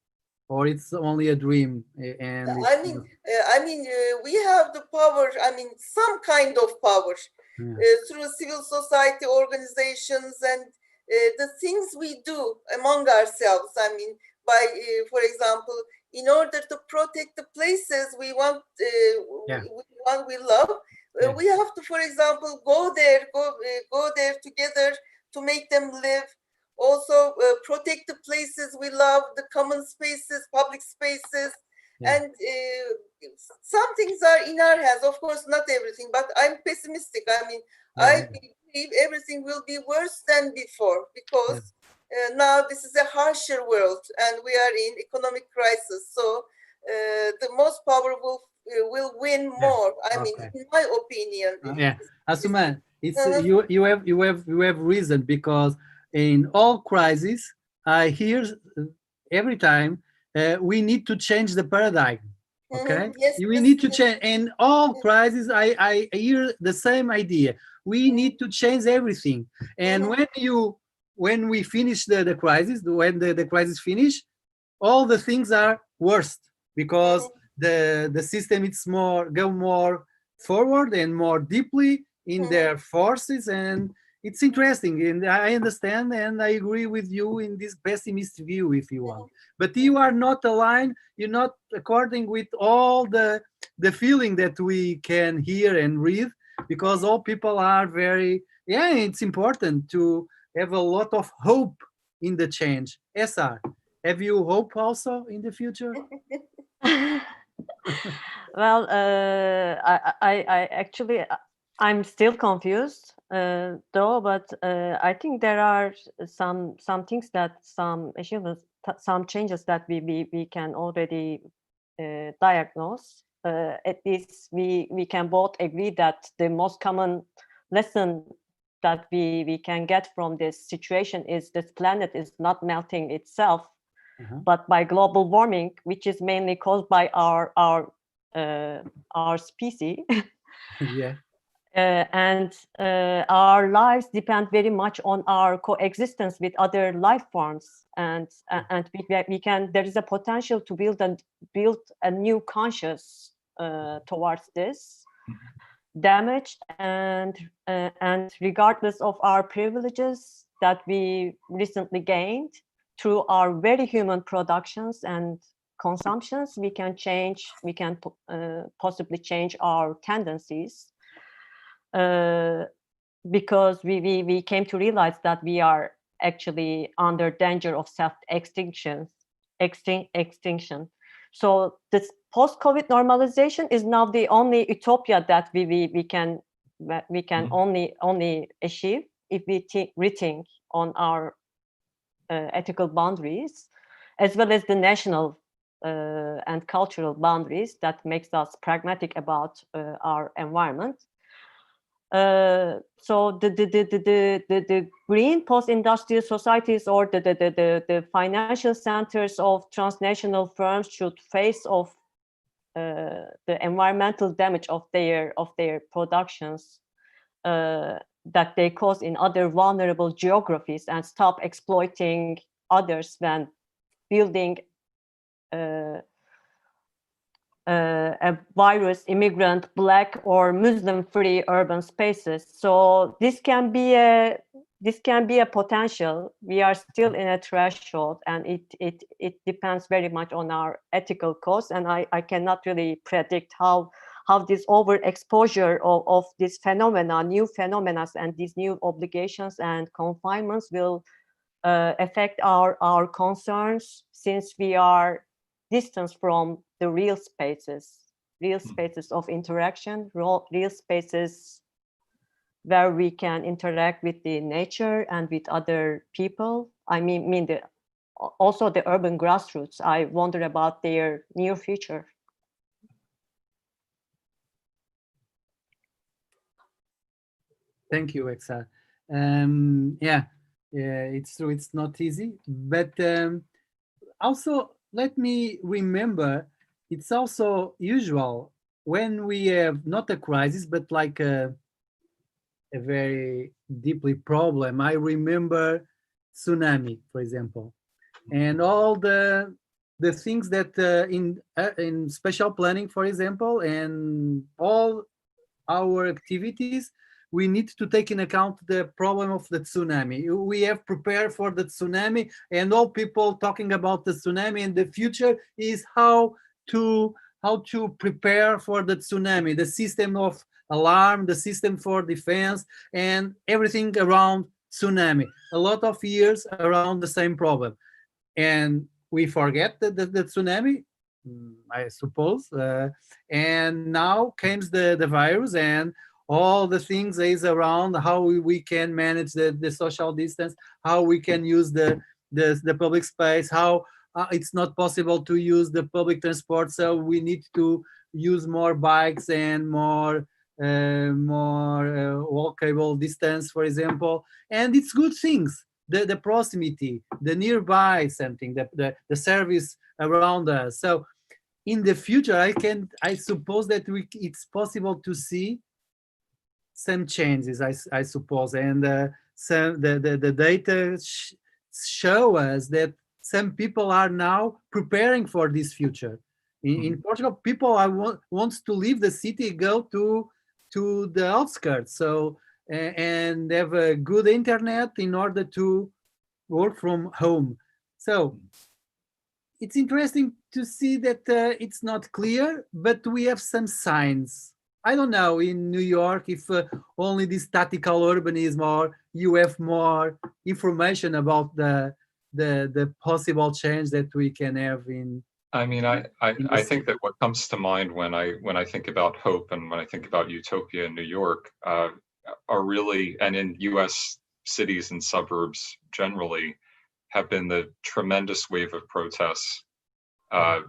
or it's only a dream? And I mean, we have the power. I mean, some kind of power through civil society organizations and the things we do among ourselves. I mean, by, for example, in order to protect the places we want, we love, we have to, for example, go there together to make them live. Also protect the places we love, the common spaces, public spaces, and some things are in our hands. Of course, not everything, but I'm pessimistic. I mean, I believe everything will be worse than before because now this is a harsher world and we are in economic crisis. So the most powerful will win more. I mean, in my opinion. Asuman, it's you have reason, because in all crises, I hear every time we need to change the paradigm. Okay, we need to change. In all crises, I hear the same idea. We need to change everything. And when we finish the crisis, when the crisis finish, all the things are worse because the system is go more forward and more deeply in their forces. And it's interesting, and I understand and I agree with you in this pessimistic view if you want. But you are not aligned, you're not according with all the feeling that we can hear and read, because all people are very, it's important to have a lot of hope in the change. Eser, have you hope also in the future? Well, I actually, I'm still confused though, but I think there are some things that, some achievements, some changes that we can already diagnose at least we can both agree that the most common lesson that we can get from this situation is this planet is not melting itself, but by global warming, which is mainly caused by our species. Yeah. And our lives depend very much on our coexistence with other life forms, and we can. There is a potential to build a new conscious towards this damage, and regardless of our privileges that we recently gained through our very human productions and consumptions, we can possibly change our tendencies. Because we came to realize that we are actually under danger of self-extinction. So this post-COVID normalization is now the only utopia that we can only achieve if we rethink on our ethical boundaries, as well as the national and cultural boundaries that makes us pragmatic about our environment. So the green post-industrial societies or the financial centers of transnational firms should face off the environmental damage of their productions that they cause in other vulnerable geographies, and stop exploiting others when building a virus, immigrant, Black or Muslim-free urban spaces. So this can be a potential. We are still in a threshold, and it depends very much on our ethical costs. And I cannot really predict how this overexposure of this phenomena, new phenomena, and these new obligations and confinements will affect our concerns, since we are distanced from the real spaces of interaction, real spaces where we can interact with the nature and with other people. I mean also the urban grassroots. I wonder about their near future. Thank you, Eser. It's true. It's not easy, but also let me remember, it's also usual when we have not a crisis, but like a very deeply problem. I remember tsunami, for example, and all the things that in special planning, for example, and all our activities, we need to take in account the problem of the tsunami. We have prepared for the tsunami, and all people talking about the tsunami, and the future is how to prepare for the tsunami, the system of alarm, the system for defense, and everything around tsunami. A lot of years around the same problem, and we forget the tsunami, I suppose, and now comes the virus, and all the things is around how we can manage the social distance, how we can use the public space, how it's not possible to use the public transport, so we need to use more bikes and more walkable distance, for example. And it's good things, the proximity, the nearby something, the service around us. So in the future, I suppose that it's possible to see some changes, I suppose, and the data show us that some people are now preparing for this future. In Portugal, people wants to leave the city, go to the outskirts, so and have a good internet in order to work from home. So it's interesting to see that it's not clear, but we have some signs. I don't know in New York if only this tactical urbanism, or you have more information about the possible change that we can have in. I mean, I think that what comes to mind when I think about hope and when I think about utopia in New York are really, and in U.S. cities and suburbs generally, have been the tremendous wave of protests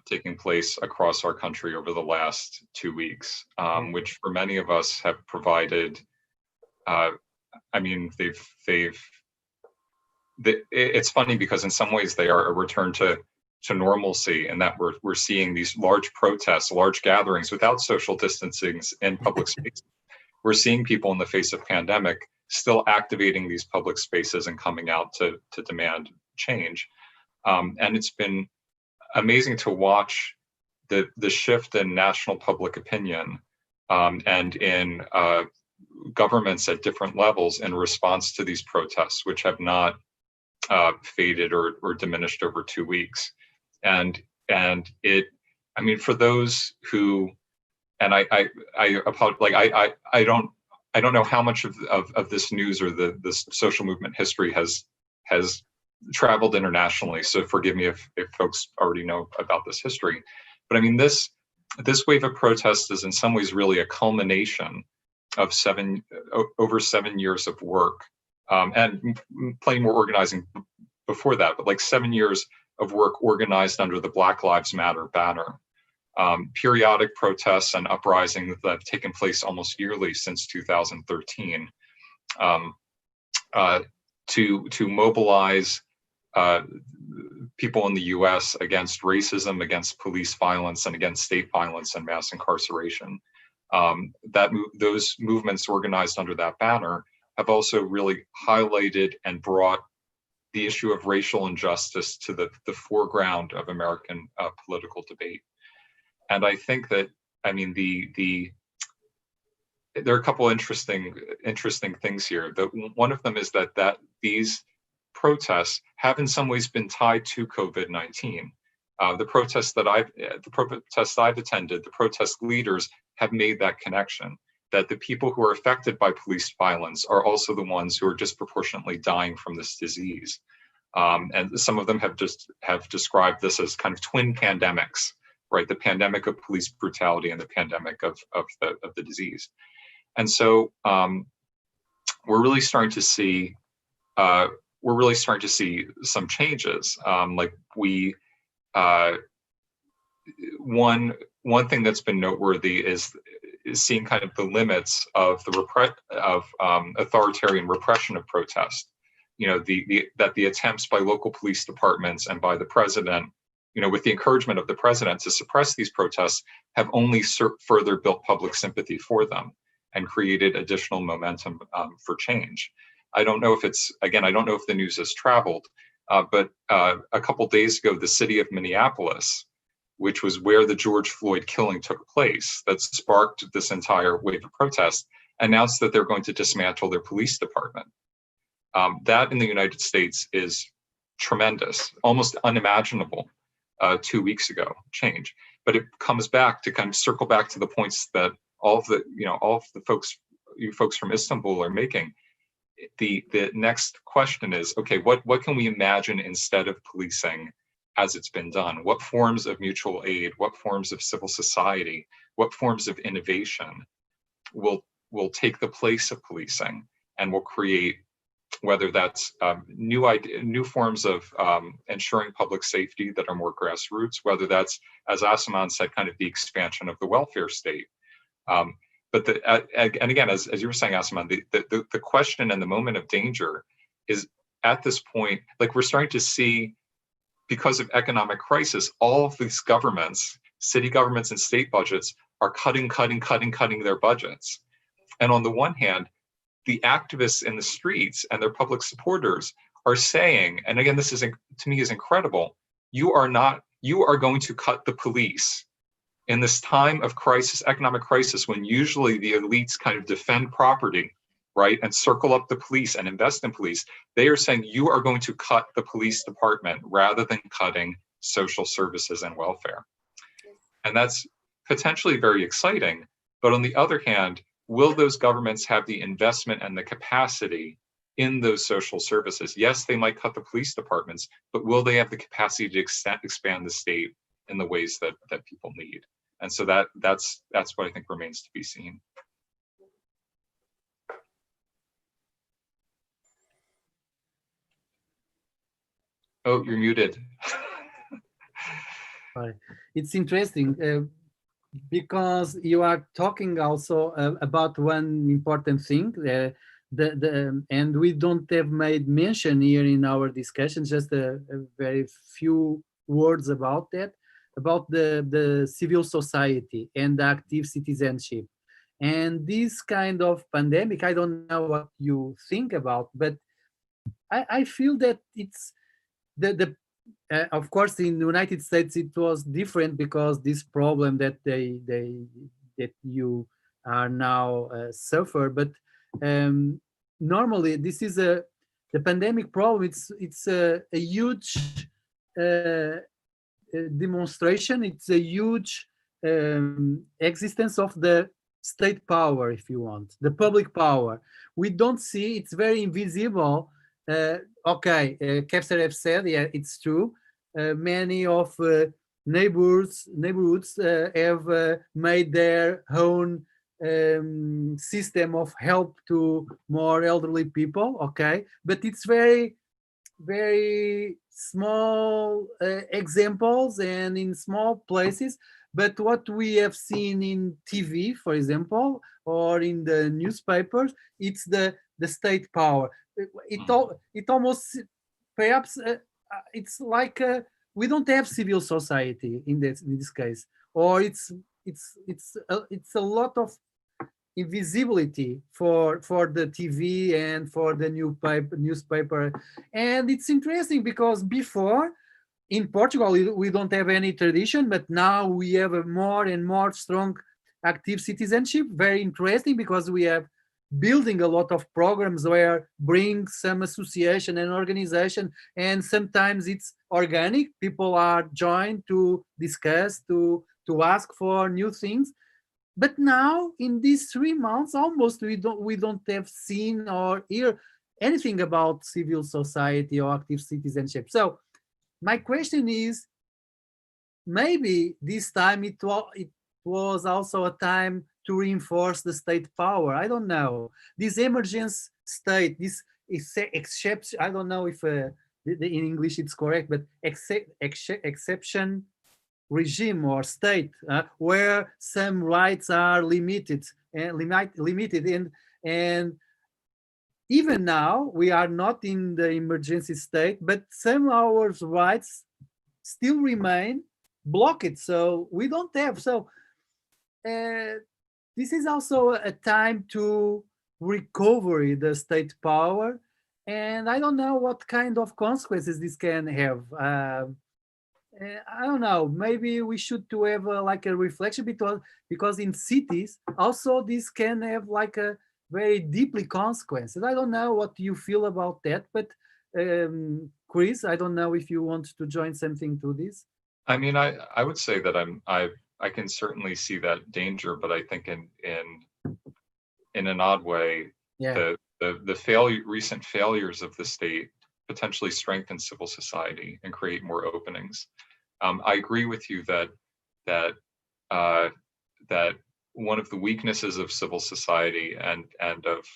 taking place across our country over the last 2 weeks, which for many of us have provided, I mean, it's funny because in some ways they are a return to normalcy, and that we're seeing these large protests, large gatherings without social distancing in public spaces. We're seeing people in the face of pandemic still activating these public spaces and coming out to demand change. And it's been amazing to watch the shift in national public opinion and in governments at different levels in response to these protests, which have not faded or diminished over 2 weeks. And it, I mean, for those who, and I apologize, like I don't know how much of this news or this social movement history has traveled internationally. So forgive me if folks already know about this history. But I mean, this wave of protest is in some ways really a culmination of over 7 years of work, and plenty more organizing before that, but like 7 years of work organized under the Black Lives Matter banner. Periodic protests and uprisings that have taken place almost yearly since 2013 to mobilize people in the US against racism, against police violence, and against state violence and mass incarceration. Those movements organized under that banner have also really highlighted and brought the issue of racial injustice to the foreground of American political debate. And I think that, I mean, there are a couple interesting things here. One of them is that these protests have in some ways been tied to COVID-19. The protests I've attended, the protest leaders have made that connection, that the people who are affected by police violence are also the ones who are disproportionately dying from this disease. And some of them have described this as kind of twin pandemics, right? The pandemic of police brutality and the pandemic of the disease. And so we're really starting to see some changes. Like one thing that's been noteworthy is seeing kind of the limits of authoritarian repression of protest. You know, that the attempts by local police departments and by the president, you know, with the encouragement of the president to suppress these protests, have only further built public sympathy for them and created additional momentum for change. I don't know if I don't know if the news has traveled, but a couple days ago, the city of Minneapolis, which was where the George Floyd killing took place, that sparked this entire wave of protest, announced that they're going to dismantle their police department. That in the United States is tremendous, almost unimaginable 2 weeks ago change. But it comes back to kind of circle back to the points that all of the folks from Istanbul are making. The next question is, okay, what can we imagine instead of policing as it's been done? What forms of mutual aid, what forms of civil society, what forms of innovation will take the place of policing and will create, whether that's new forms of ensuring public safety that are more grassroots, whether that's, as Asuman said, kind of the expansion of the welfare state. But and again, as you were saying, Asuman, the question and the moment of danger is at this point, like we're starting to see, because of economic crisis, all of these governments, city governments and state budgets are cutting their budgets. And on the one hand, the activists in the streets and their public supporters are saying, and again, this is, to me, is incredible, you are going to cut the police in this time of crisis, economic crisis, when usually the elites kind of defend property, right, and circle up the police and invest in police. They are saying you are going to cut the police department rather than cutting social services and welfare. And that's potentially very exciting. But on the other hand, will those governments have the investment and the capacity in those social services? Yes, they might cut the police departments, but will they have the capacity to expand the state in the ways that people need? And so that's what I think remains to be seen. Oh, you're muted. Right. It's interesting because you are talking also about one important thing. And we don't have made mention here in our discussion, just a very few words about that, about the civil society and the active citizenship. And this kind of pandemic, I don't know what you think about, but I feel that it's the of course in the United States it was different because this problem that that you are now suffer, but um, normally this is the pandemic problem. It's a huge uh, demonstration. It's a huge existence of the state power, if you want, the public power. We don't see, it's very invisible. Okay, Kevser have said, yeah, it's true. Many of neighborhoods have made their own system of help to more elderly people, okay? But it's very small examples and in small places. But what we have seen in TV, for example, or in the newspapers, it's the state power. It almost perhaps it's like we don't have civil society in this case, or it's a lot of invisibility for the TV and for the newspaper. And it's interesting because before in Portugal we don't have any tradition, but now we have a more and more strong active citizenship. Very interesting because we have building a lot of programs where bring some association and organization, and sometimes it's organic. People are joined to discuss, to ask for new things. But now in these 3 months, almost we don't have seen or hear anything about civil society or active citizenship. So my question is, maybe this time it was also a time to reinforce the state power. I don't know. This emergence state, this exception, I don't know if in English it's correct, but exception regime or state where some rights are limited and even now we are not in the emergency state, but some of our rights still remain blocked. So we don't have. So this is also a time to recover the state power, and I don't know what kind of consequences this can have. I don't know. Maybe we should to have like a reflection because in cities also this can have like a very deeply consequences. I don't know what you feel about that, but Chris, I don't know if you want to join something to this. I mean, I would say that I can certainly see that danger, but I think in an odd way, yeah, the recent failures of the state potentially strengthen civil society and create more openings. I agree with you that one of the weaknesses of civil society and of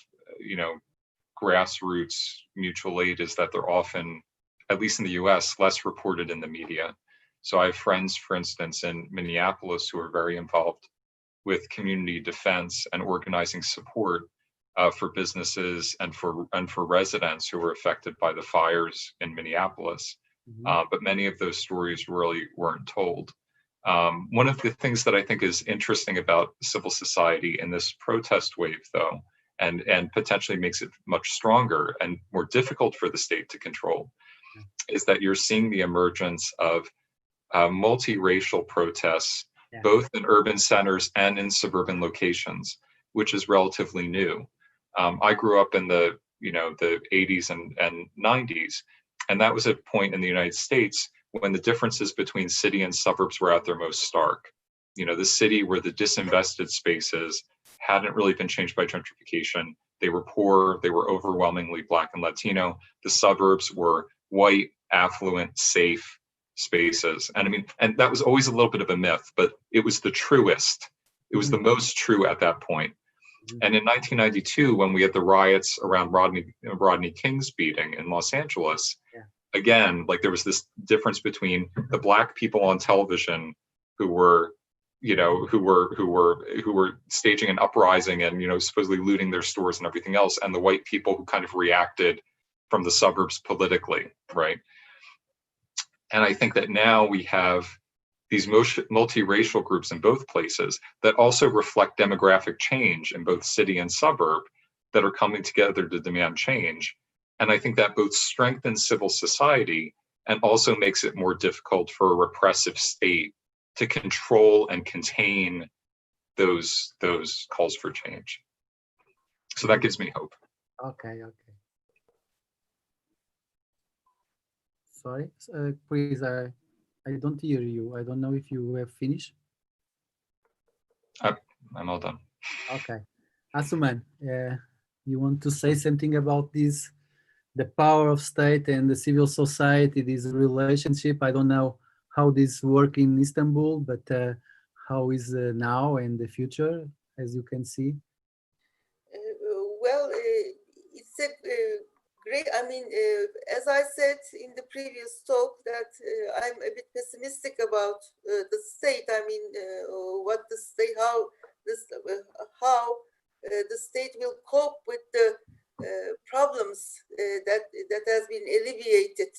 grassroots mutual aid is that they're often, at least in the U.S., less reported in the media. So I have friends, for instance, in Minneapolis who are very involved with community defense and organizing support for businesses and for residents who were affected by the fires in Minneapolis. Mhm. But many of those stories really weren't told. One of the things that I think is interesting about civil society in this protest wave, though, and potentially makes it much stronger and more difficult for the state to control, is that you're seeing the emergence of multiracial protests, Yeah. both in urban centers and in suburban locations, which is relatively new. I grew up in the 80s and 90s, and that was a point in the United States when the differences between city and suburbs were at their most stark. The city where the disinvested spaces hadn't really been changed by gentrification. They were poor, they were overwhelmingly Black and Latino. The suburbs were white, affluent, safe spaces. And that was always a little bit of a myth, but it was the truest. It was the most true at that point. And in 1992, when we had the riots around Rodney King's beating in Los Angeles, again, like there was this difference between the black people on television who were, you know, who were staging an uprising and, you know, supposedly looting their stores and everything else, and the white people who kind of reacted from the suburbs politically, right? And I think that now we have these multiracial groups in both places that also reflect demographic change in both city and suburb that are coming together to demand change. And I think that both strengthens civil society and also makes it more difficult for a repressive state to control and contain those calls for change. So that gives me hope. Okay. Sorry, please, I don't hear you. I don't know if you have finished. I'm all done. Okay. Asuman, you want to say something about this, the power of state and the civil society, this relationship? I don't know how this work in Istanbul, but how is now and the future, as you can see? Well, it's a great, I mean, as I said in the previous talk, that I'm a bit pessimistic about the state. I mean, what the state, how the state will cope with the problems that has been alleviated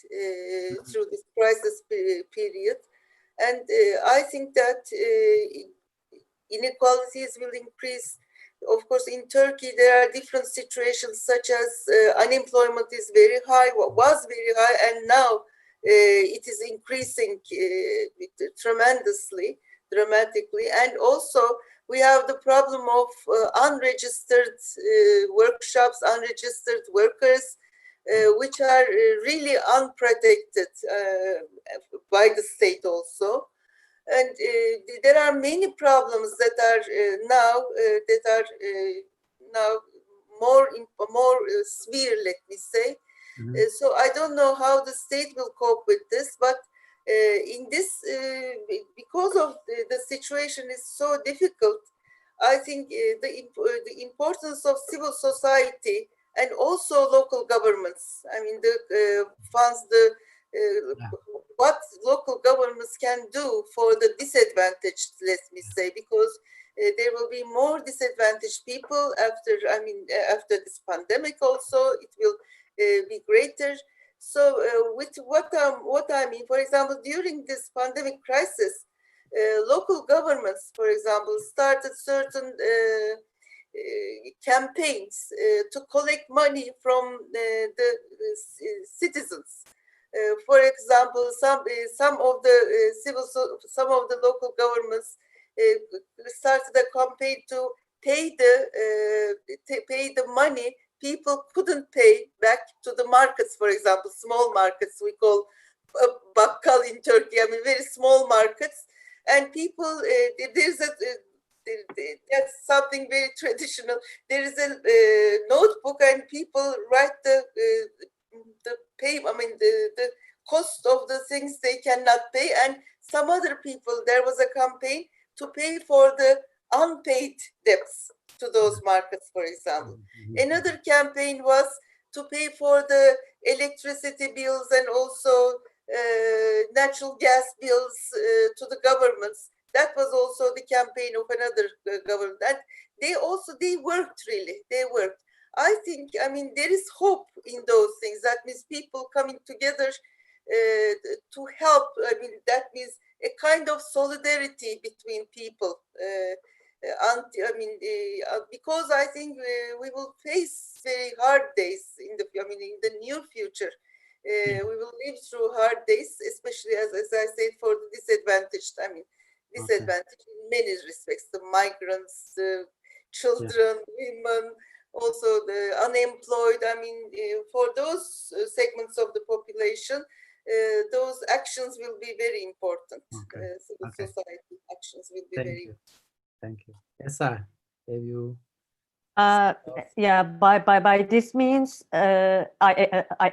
through this crisis period. And I think that inequalities will increase. Of course, in Turkey, there are different situations, such as unemployment is very high, was very high, and now it is increasing dramatically. And also, we have the problem of unregistered workshops, unregistered workers, which are really unprotected by the state also. And there are many problems that are now more severe, let me say. So I don't know how the state will cope with this, but in this, because of the situation is so difficult, I think the importance of civil society and also local governments. I mean, the funds, what local governments can do for the disadvantaged, let me say, because there will be more disadvantaged people after this pandemic. Also, it will be greater. So, with what I mean, for example, during this pandemic crisis, local governments, for example, started certain campaigns to collect money from the citizens. For example, some of the local governments started a campaign to pay the money people couldn't pay back to the markets. For example, small markets we call bakkal in Turkey. I mean, very small markets, and people that's something very traditional. There is a notebook, and people write the cost of the things they cannot pay, and some other people, there was a campaign to pay for the unpaid debts to those markets, for example. Another campaign was to pay for the electricity bills and also natural gas bills to the governments. That was also the campaign of another government. And they worked, really, they worked. I think, I mean, there is hope in those things. That means people coming together to help. I mean, that means a kind of solidarity between people. Because I think we will face very hard days in the near future. We will live through hard days, especially as I said, for the disadvantaged. I mean, disadvantaged in many respects: the migrants, the children, women, also the unemployed. I mean, for those segments of the population, those actions will be very important. Civil society actions will be very important. Thank you. Eser, have you? Yeah, by this means, I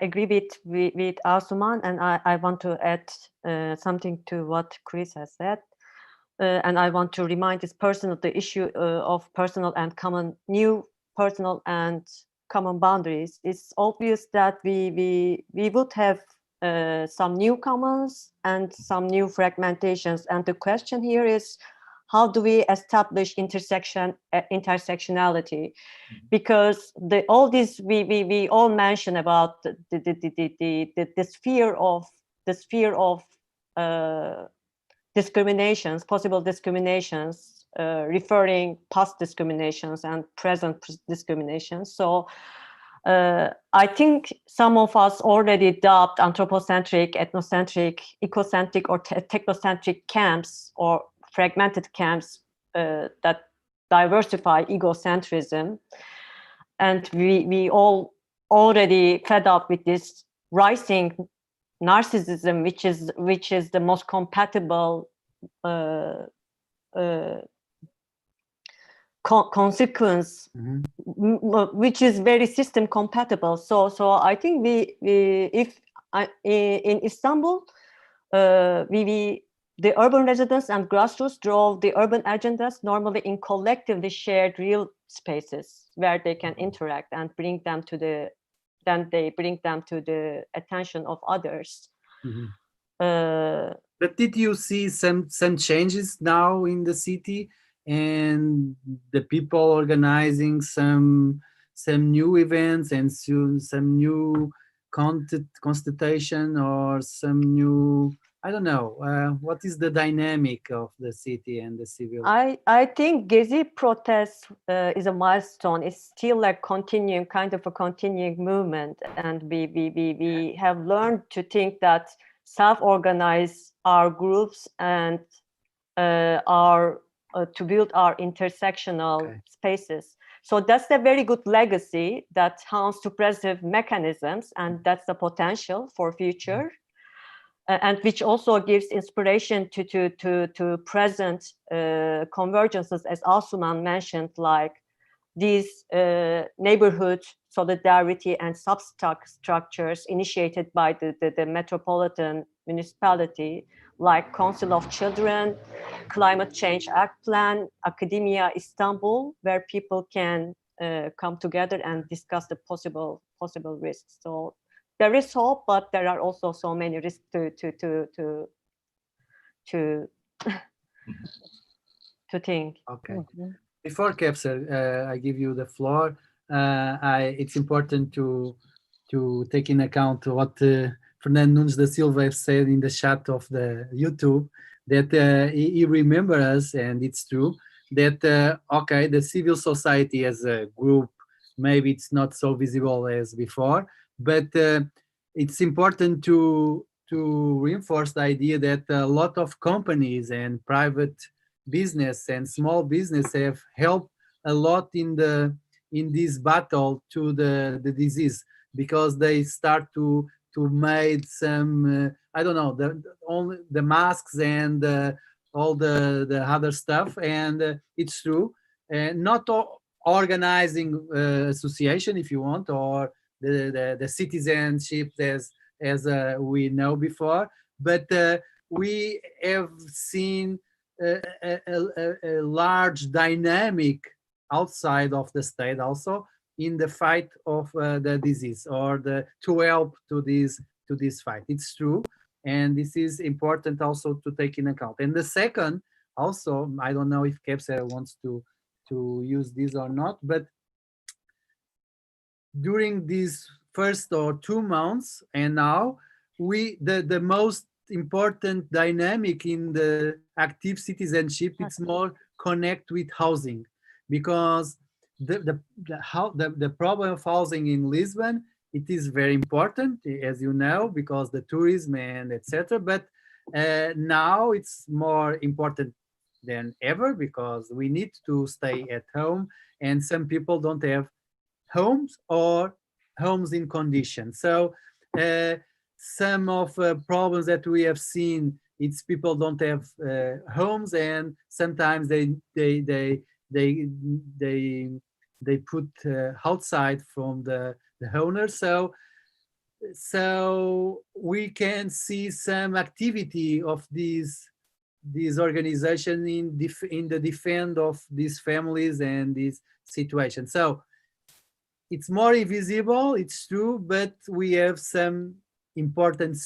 agree with Asuman, and I want to add something to what Chris has said. And I want to remind the issue of personal and common, new personal and common boundaries. It's obvious that we would have some newcomers and some new fragmentations. And the question here is, how do we establish intersectionality? Because all this we all mention about the sphere of discriminations, possible discriminations, referring past discriminations and present discriminations. So I think some of us already adopt anthropocentric, ethnocentric, ecocentric, or technocentric camps or fragmented camps that diversify egocentrism. And we all already fed up with this rising narcissism, which is the most compatible consequence, which is very system compatible. So I think in Istanbul, the urban residents and grassroots drove the urban agendas, normally in collectively shared real spaces where they can interact and bring them to the attention of others. But did you see some changes now in the city, and the people organizing some new events and some new constitution or some new, I don't know, what is the dynamic of the city and the civil? I think Gezi protest is a milestone. It's still a continuing movement, and we have learned to think that self-organize our groups and to build our intersectional spaces. So that's a very good legacy that harms suppressive mechanisms, and that's the potential for future. And which also gives inspiration to present convergences, as Asuman mentioned, like these neighborhood solidarity and substructures initiated by the metropolitan municipality, like Council of Children, Climate Change Act Plan, Academia Istanbul, where people can come together and discuss the possible risks. So there is hope, but there are also so many risks to think. Okay. Before Kevser, I give you the floor. It's important to take in account what Fernando Nunes da Silva have said in the chat of the YouTube, that he remembers us, and it's true, that the civil society as a group, maybe it's not so visible as before, but it's important to reinforce the idea that a lot of companies and private business and small business have helped a lot in this battle to the disease, because they start to make some I don't know, the masks and all the other stuff, and it's true, not organizing association, if you want, or the citizenship as we know before, but we have seen a large dynamic outside of the state also in the fight of the disease, or to help to this fight. It's true, and this is important also to take in account. And the second, also, I don't know if Kevser wants to use this or not, but during these first or 2 months, and now the most important dynamic in the active citizenship, it's more connect with housing, because the problem of housing in Lisbon, it is very important, as you know, because the tourism and etc. But now it's more important than ever, because we need to stay at home, and some people don't have homes or homes in condition. So some of problems that we have seen, it's people don't have homes, and sometimes they put outside from the owner. So we can see some activity of these organization in the defense of these families and these situations. So it's more invisible, it's true, but we have some important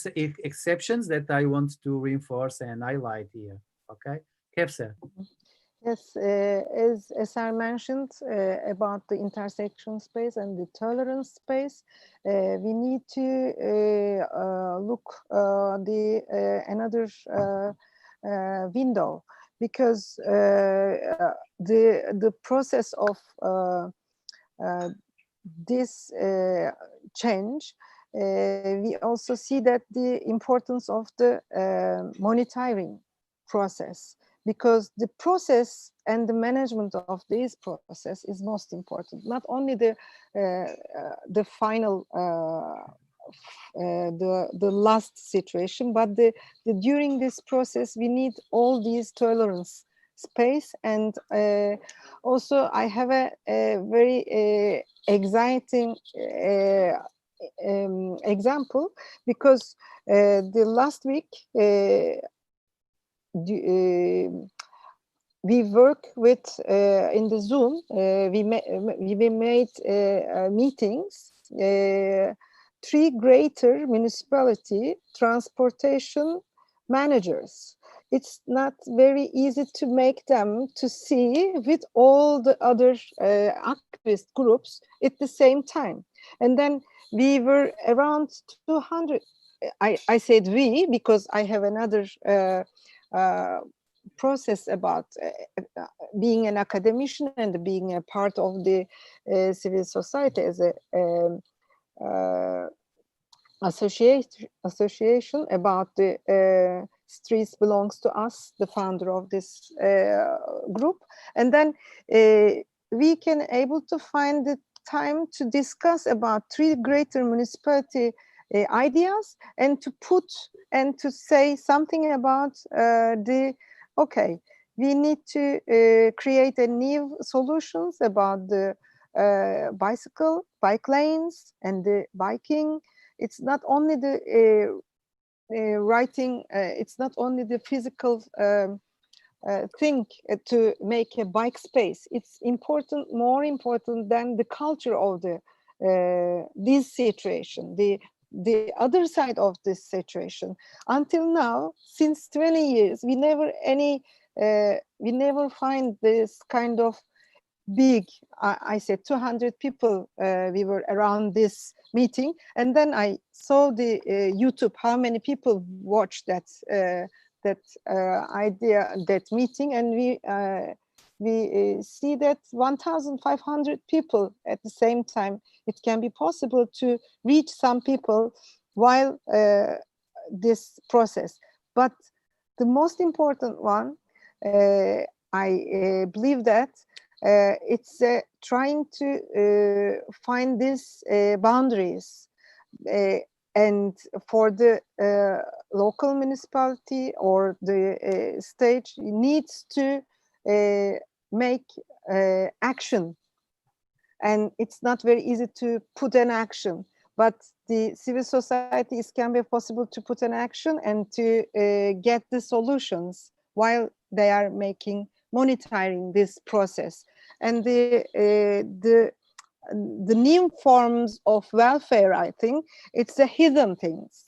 exceptions that I want to reinforce and highlight here. Okay, Kevser. Yes, as Eser mentioned about the intersection space and the tolerance space, we need to look another window, because the process of this change, we also see that the importance of the monitoring process, because the process and the management of this process is most important. Not only the final, the last situation, but during this process, we need all these tolerance space. And also, I have a very exciting example, because the last week, we work with in the Zoom. We made meetings. 3 greater municipality transportation managers. It's not very easy to make them to see with all the other activist groups at the same time. And then we were around 200. I said we because I have another process about being an academician and being a part of the civil society as a association about the Streets Belongs to Us, the founder of this group. And then we can able to find the time to discuss about 3 greater municipality ideas, and to put and to say something about okay, we need to create a new solutions about the bike lanes and the biking. It's not only the writing, it's not only the physical thing to make a bike space. It's important, more important than the culture of the this situation, the other side of this situation. Until now, since 20 years, we never find this kind of big, I said 200 people, we were around this meeting. And then I saw the YouTube, how many people watched that idea, that meeting. And we see that 1,500 people at the same time. It can be possible to reach some people while this process. But the most important one, I believe that it's trying to find these boundaries, and for the local municipality or the state needs to make action. And it's not very easy to put an action, but the civil society can be possible to put an action and to get the solutions while they are monitoring this process. And the new forms of welfare, I think, it's the hidden things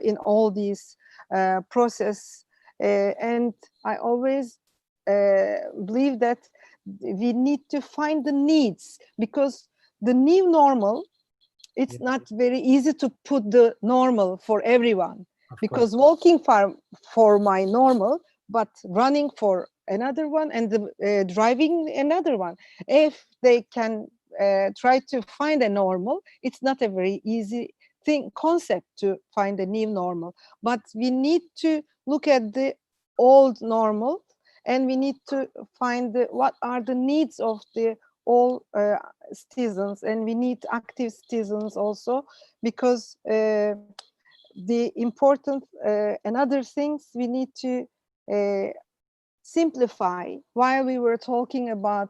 in all these process. And I always believe that we need to find the needs, because the new normal, it's not very easy to put the normal for everyone, because walking for my normal, but running for another one, and driving another one. If they can try to find a normal, it's not a very easy concept to find a new normal. But we need to look at the old normal, and we need to find what are the needs of the all citizens, and we need active citizens also, because the important and other things we need to simplify. While we were talking about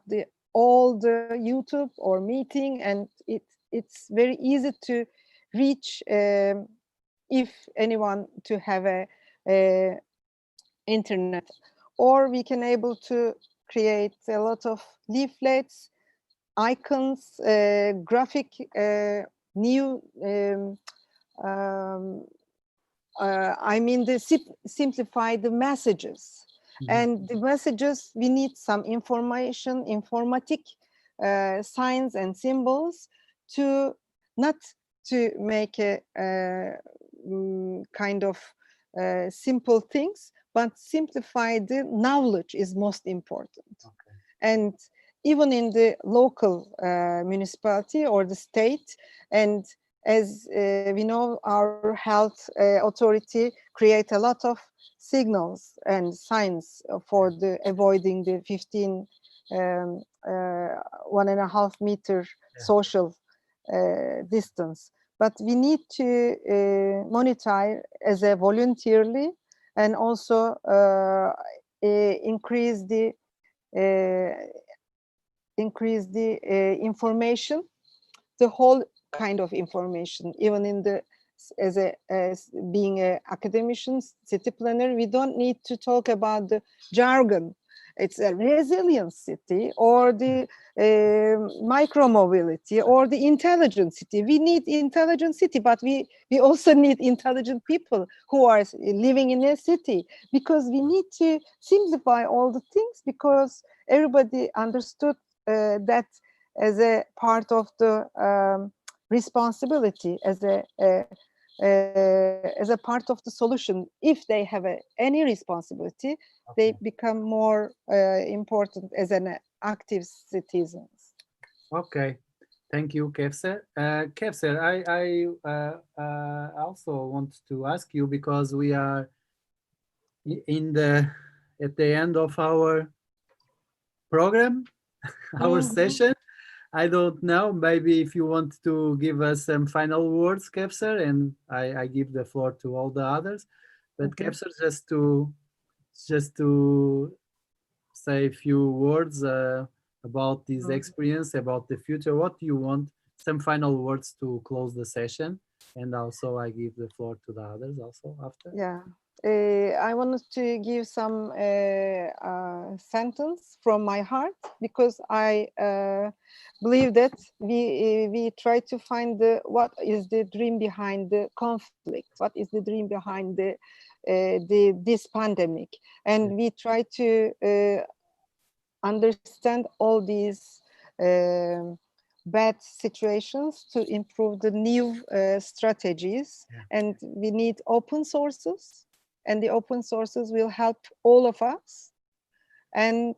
all the YouTube or meeting, and it's very easy to reach if anyone to have a internet, or we can able to create a lot of leaflets, icons, graphic, new I mean, simplify the messages. And the messages, we need some information, informatic signs and symbols to not to make a kind of simple things, but simplify the knowledge is most important. Okay. And even in the local municipality or the state, and as we know, our health authority create a lot of signals and signs for the avoiding the 1.5 meter social distance. But we need to monitor as a voluntarily, and also increase the information, the whole kind of information, even in the as being an academician, city planner, we don't need to talk about the jargon. It's a resilient city, or the micro mobility, or the intelligent city. We need intelligent city, but we also need intelligent people who are living in a city, because we need to simplify all the things, because everybody understood that as a part of the responsibility, as a part of the solution. If they have any responsibility, they become more important as an active citizens. Okay, thank you, Kevser. Kevser, I also want to ask you, because we are at the end of our program, our session. I don't know, maybe if you want to give us some final words, Kevser, and I give the floor to all the others. But Kevser, just to say a few words about this experience, about the future. What do you want? Some final words to close the session, and also I give the floor to the others also after. Yeah. I wanted to give some sentence from my heart, because I believe that we try to find what is the dream behind the conflict, what is the dream behind this pandemic, and we try to understand all these bad situations to improve the new strategies. And we need open sources, and the open sources will help all of us. And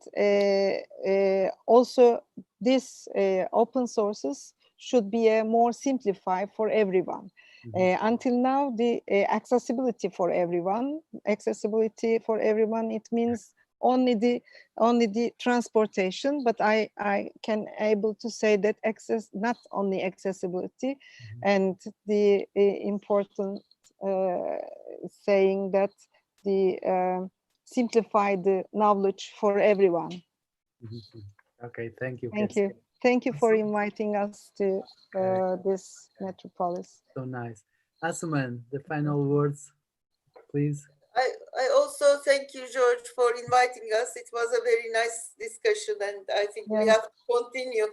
also this open sources should be more simplified for everyone. Until now, the accessibility for everyone, it means only the transportation, but I can able to say that access, not only accessibility, and the important saying that the simplify the knowledge for everyone. Okay, thank you. Thank you for inviting us to this Metropolis. So nice. Asuman, the final words, please. I also thank you, George, for inviting us. It was a very nice discussion, and I think we have to continue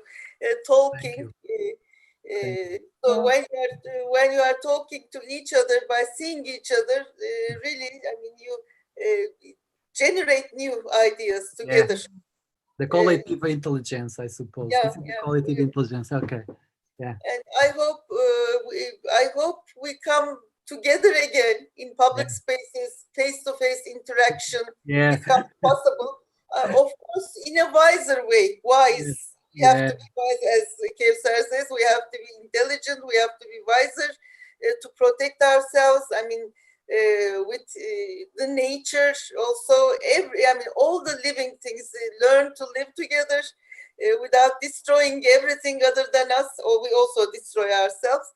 talking. So when you are talking to each other, by seeing each other, really, I mean, you generate new ideas together. The collective intelligence, I suppose. This is the collective intelligence. Okay. Yeah. And I hope we come together again in public spaces, face-to-face interaction becomes possible. Of course, in a wiser way, wise. We have to be wise, as Kevser says, we have to be intelligent, we have to be wiser to protect ourselves. I mean, with the nature also, all the living things learn to live together without destroying everything other than us, or we also destroy ourselves.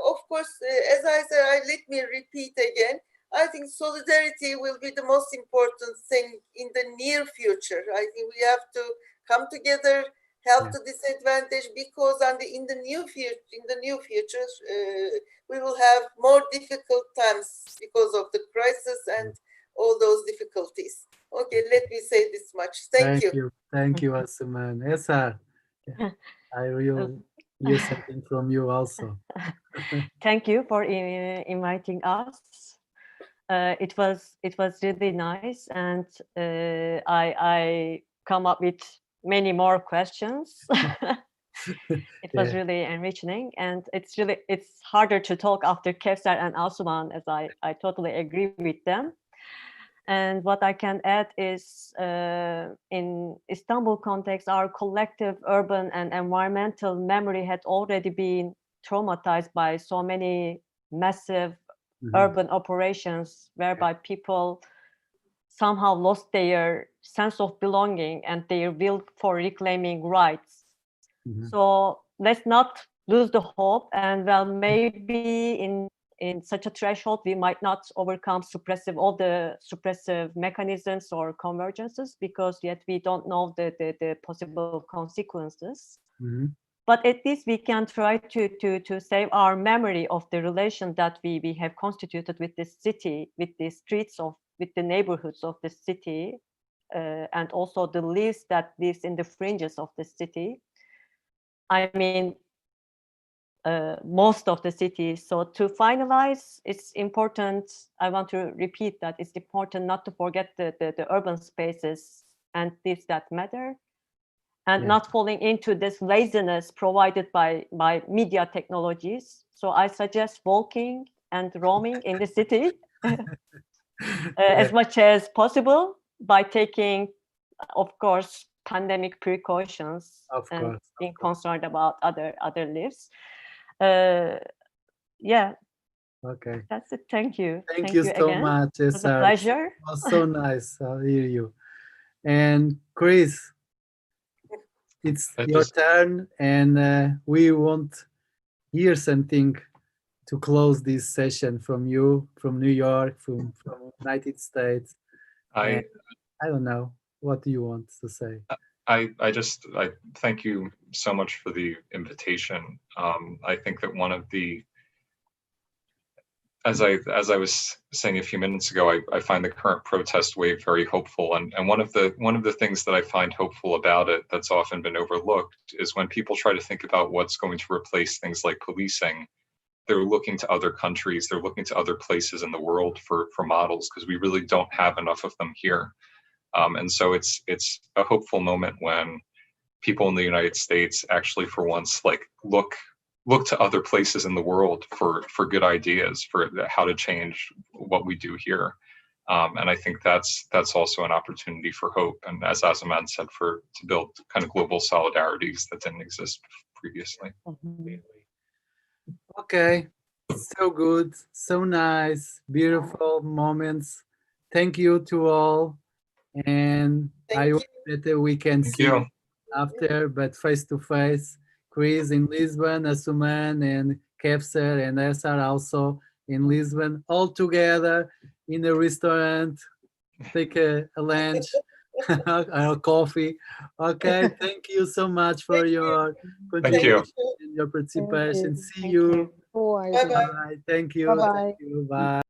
Of course, as I said, let me repeat again, I think solidarity will be the most important thing in the near future. I think we have to come together, help the disadvantaged, because in the near future, we will have more difficult times because of the crisis and all those difficulties. Okay, let me say this much. Thank you. Thank you, Asuman. Eser, I will hear something from you also. Thank you for inviting us. It was really nice, and I come up with many more questions. It was really enriching, and it's harder to talk after Kevser and Asuman, as I totally agree with them. And what I can add is, in Istanbul context, our collective urban and environmental memory had already been traumatized by so many massive urban operations, whereby people somehow lost their sense of belonging and their will for reclaiming rights. So let's not lose the hope, and well, maybe in such a threshold, we might not overcome all the suppressive mechanisms or convergences, because yet we don't know the possible consequences. But at least we can try to save our memory of the relation that we have constituted with this city, with the streets with the neighborhoods of the city, and also the lives that lives in the fringes of the city. I mean, most of the cities. So to finalize, it's important, I want to repeat that it's important not to forget the urban spaces and things that matter, and not falling into this laziness provided by media technologies. So I suggest walking and roaming in the city as much as possible, by taking, of course, pandemic precautions and being concerned about other lives. Yeah. Okay. That's it. Thank you. Thank you so again. much, Eser. It was a pleasure. It was so nice. I'll hear you. And Chris, it's your turn, and we want to hear something to close this session from you, from New York, from United States. I don't know. What do you want to say? I thank you so much for the invitation. I think that one of the, as I was saying a few minutes ago, I find the current protest wave very hopeful, and one of the things that I find hopeful about it that's often been overlooked is when people try to think about what's going to replace things like policing, they're looking to other countries, they're looking to other places in the world for models, because we really don't have enough of them here. And so it's a hopeful moment when people in the United States actually, for once, like look to other places in the world for good ideas for how to change what we do here. And I think that's also an opportunity for hope. And as Asuman said, to build kind of global solidarities that didn't exist previously. Okay, so good, so nice, beautiful moments. Thank you to all. And I hope that we can see after, but face to face. Chris in Lisbon, Asuman and Kevser and Eser also in Lisbon, all together in a restaurant, take a lunch or coffee. Okay, thank you so much for your contribution and your participation. See you. Bye-bye. Bye. Thank you. Bye-bye. Thank you. Bye.